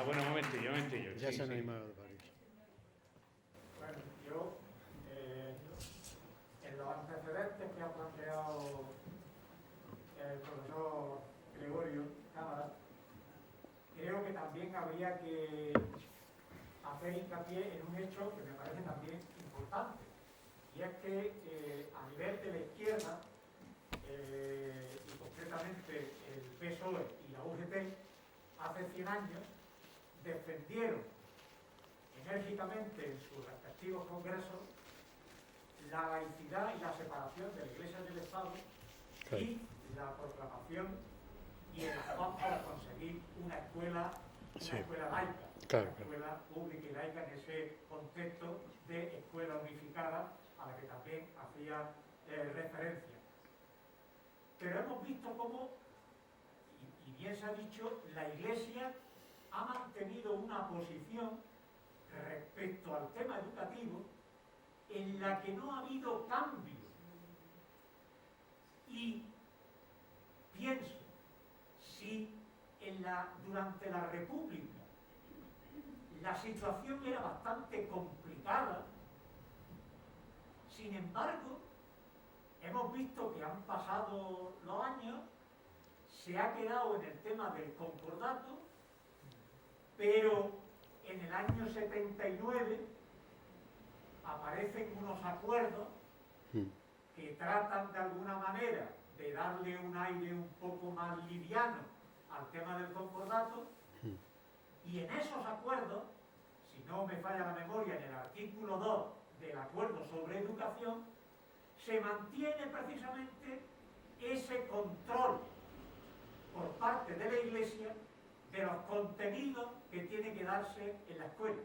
Bueno, un momentillo. Ya se han animado varios. Bueno, yo, en los antecedentes que ha planteado el profesor Gregorio Cámara, creo que también habría que hacer hincapié en un hecho que me parece también importante, y es que a nivel de la izquierda, y concretamente el PSOE y la UGT, hace 100 años defendieron enérgicamente en sus respectivos congresos la laicidad y la separación de la Iglesia del Estado y la proclamación y el afán para conseguir una escuela laica, una escuela pública y laica en ese contexto de escuela unificada a la que también hacía referencia. Pero hemos visto cómo, y bien se ha dicho, la Iglesia ha mantenido una posición respecto al tema educativo en la que no ha habido cambio. Y pienso, si durante la República la situación era bastante complicada, sin embargo, hemos visto que han pasado los años, se ha quedado en el tema del concordato, pero en el año 79 aparecen unos acuerdos que tratan de alguna manera de darle un aire un poco más liviano al tema del concordato, y en esos acuerdos, si no me falla la memoria, en el artículo 2 del acuerdo sobre educación, se mantiene precisamente ese control por parte de la Iglesia de los contenidos que tiene que darse en la escuela.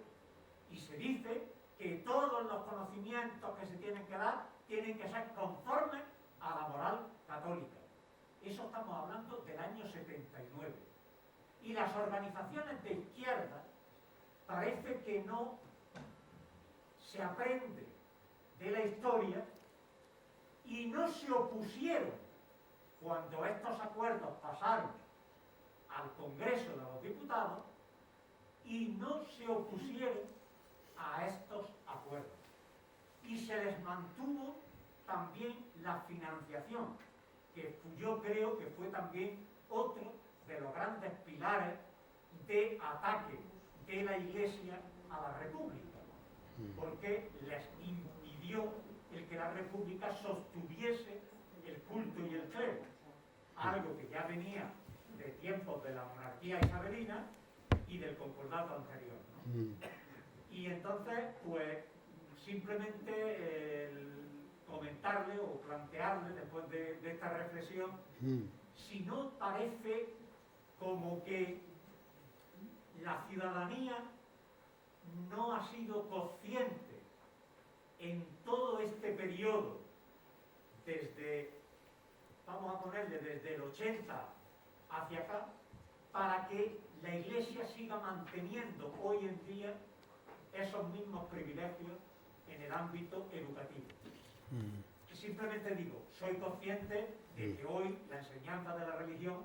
Y se dice que todos los conocimientos que se tienen que dar tienen que ser conformes a la moral católica. Eso estamos hablando del año 79. Y las organizaciones de izquierda parece que no se aprende de la historia y no se opusieron cuando estos acuerdos pasaron al Congreso de los Diputados, y no se opusieron a estos acuerdos. Y se les mantuvo también la financiación, que yo creo que fue también otro de los grandes pilares de ataque de la Iglesia a la República, porque les impidió el que la República sostuviese el culto y el clero, algo que ya venía de tiempos de la monarquía isabelina y del concordato anterior, ¿no? Y entonces, pues, simplemente comentarle o plantearle, después de esta reflexión, si no parece como que la ciudadanía no ha sido consciente en todo este periodo, desde, vamos a ponerle, desde el 80 hacia acá, para que la Iglesia siga manteniendo hoy en día esos mismos privilegios en el ámbito educativo. Y simplemente digo, soy consciente de que hoy la enseñanza de la religión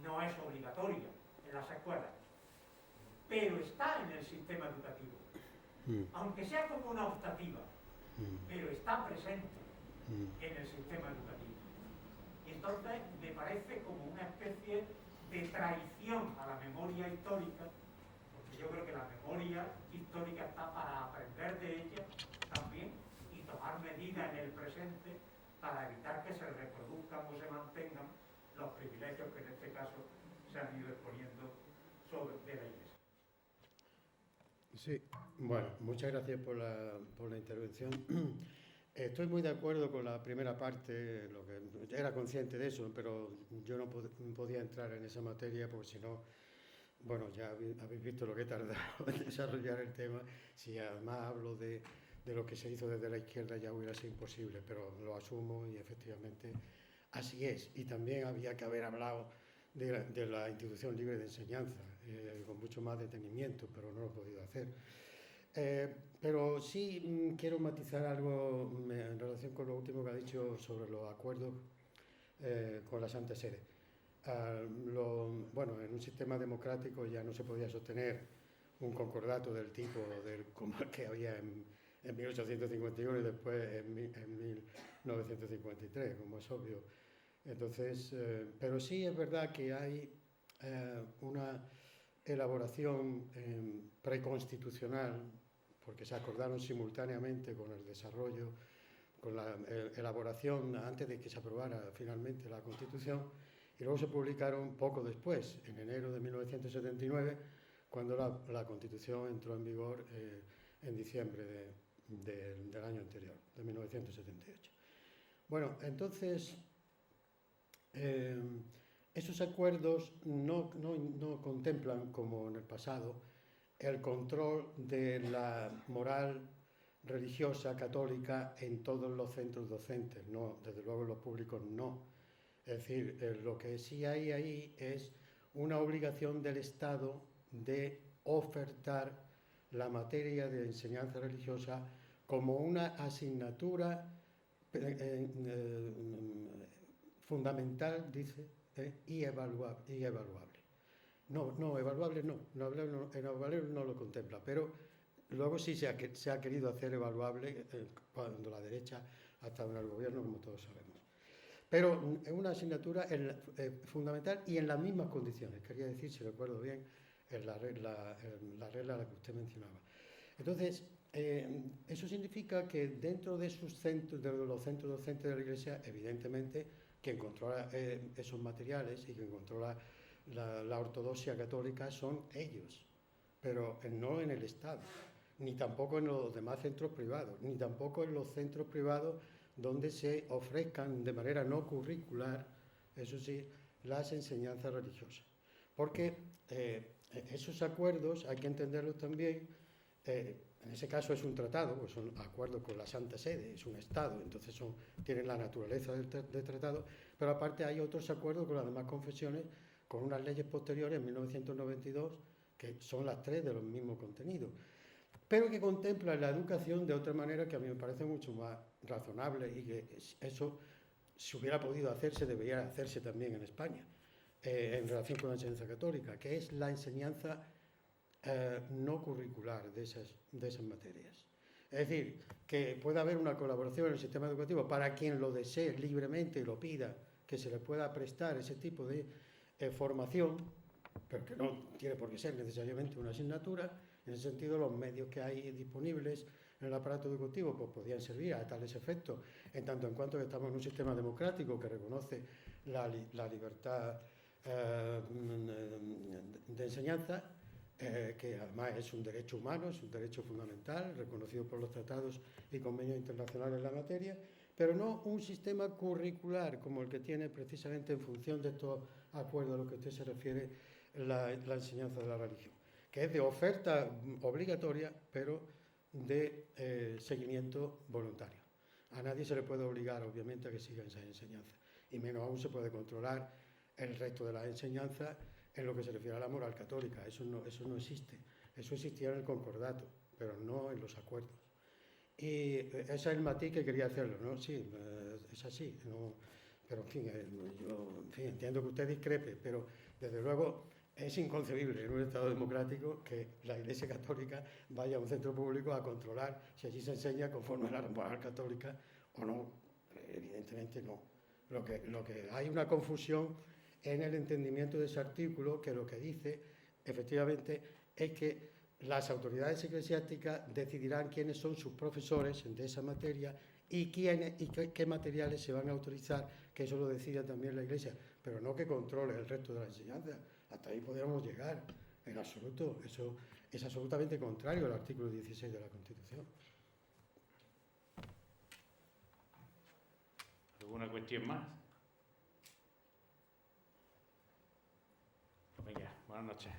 no es obligatoria en las escuelas, pero está en el sistema educativo, aunque sea como una optativa, pero está presente en el sistema educativo. Y entonces me parece como una especie de traición a la memoria histórica, porque yo creo que la memoria histórica está para aprender de ella también y tomar medidas en el presente para evitar que se reproduzcan o se mantengan los privilegios que en este caso se han ido exponiendo de la Iglesia. Sí, bueno, muchas gracias por la intervención. Estoy muy de acuerdo con la primera parte, lo que era consciente de eso, pero yo no podía entrar en esa materia porque si no, bueno, ya habéis visto lo que he tardado en desarrollar el tema. Si además hablo de lo que se hizo desde la izquierda ya hubiera sido imposible, pero lo asumo y efectivamente así es. Y también había que haber hablado de la institución libre de enseñanza con mucho más detenimiento, pero no lo he podido hacer. Pero sí quiero matizar algo en relación con lo último que ha dicho sobre los acuerdos con la Santa Sede. Bueno, en un sistema democrático ya no se podía sostener un concordato del tipo como el que había en 1851 y después en 1953, como es obvio. Entonces, pero sí es verdad que hay una elaboración preconstitucional, porque se acordaron simultáneamente con el desarrollo, con la elaboración antes de que se aprobara finalmente la Constitución, y luego se publicaron poco después, en enero de 1979, cuando la Constitución entró en vigor en diciembre del año anterior, de 1978. Bueno, entonces, esos acuerdos no contemplan, como en el pasado, el control de la moral religiosa católica en todos los centros docentes, no, desde luego en los públicos no. Es decir, lo que sí hay ahí es una obligación del Estado de ofertar la materia de enseñanza religiosa como una asignatura fundamental, dice, y evaluable. No, evaluable no lo contempla, pero luego sí se ha querido hacer evaluable cuando la derecha ha estado en el gobierno, como todos sabemos. Pero es una asignatura fundamental y en las mismas condiciones, quería decir, si recuerdo bien, en la regla a la que usted mencionaba. Entonces, eso significa que dentro de sus centros, de los centros docentes de la Iglesia, evidentemente, quien controla esos materiales y quien controla la ortodoxia católica son ellos, pero no en el Estado, ni tampoco en los demás centros privados, ni tampoco en los centros privados donde se ofrezcan de manera no curricular, eso sí, las enseñanzas religiosas. Porque esos acuerdos hay que entenderlos también, en ese caso es un tratado, pues son acuerdos con la Santa Sede, es un Estado, entonces tienen la naturaleza del tratado, pero aparte hay otros acuerdos con las demás confesiones, con unas leyes posteriores en 1992, que son las tres de los mismos contenidos, pero que contemplan la educación de otra manera que a mí me parece mucho más razonable y que eso, si hubiera podido hacerse, debería hacerse también en España, en relación con la enseñanza católica, que es la enseñanza no curricular de esas materias. Es decir, que pueda haber una colaboración en el sistema educativo para quien lo desee libremente y lo pida, que se le pueda prestar ese tipo de formación, pero que no tiene por qué ser necesariamente una asignatura. En ese sentido, los medios que hay disponibles en el aparato educativo pues podían servir a tales efectos, en tanto en cuanto estamos en un sistema democrático que reconoce la libertad de enseñanza, que además es un derecho humano, es un derecho fundamental, reconocido por los tratados y convenios internacionales en la materia, pero no un sistema curricular como el que tiene precisamente en función de estos acuerdos a los que usted se refiere la enseñanza de la religión, que es de oferta obligatoria, pero de seguimiento voluntario. A nadie se le puede obligar, obviamente, a que siga esa enseñanza, y menos aún se puede controlar el resto de las enseñanzas en lo que se refiere a la moral católica. Eso no existe. Eso existía en el concordato, pero no en los acuerdos. Y ese es el matiz que quería hacerlo, ¿no? Sí, es así. No, pero, en fin, yo entiendo que usted discrepe, pero, desde luego, es inconcebible en un Estado democrático que la Iglesia Católica vaya a un centro público a controlar si allí se enseña conforme a la moral católica o no. Evidentemente no. Lo que hay una confusión en el entendimiento de ese artículo, que lo que dice, efectivamente, es que las autoridades eclesiásticas decidirán quiénes son sus profesores de esa materia y qué materiales se van a autorizar, que eso lo decida también la Iglesia, pero no que controle el resto de la enseñanza. Hasta ahí podríamos llegar, en absoluto. Eso es absolutamente contrario al artículo 16 de la Constitución. ¿Alguna cuestión más? Venga, buenas noches.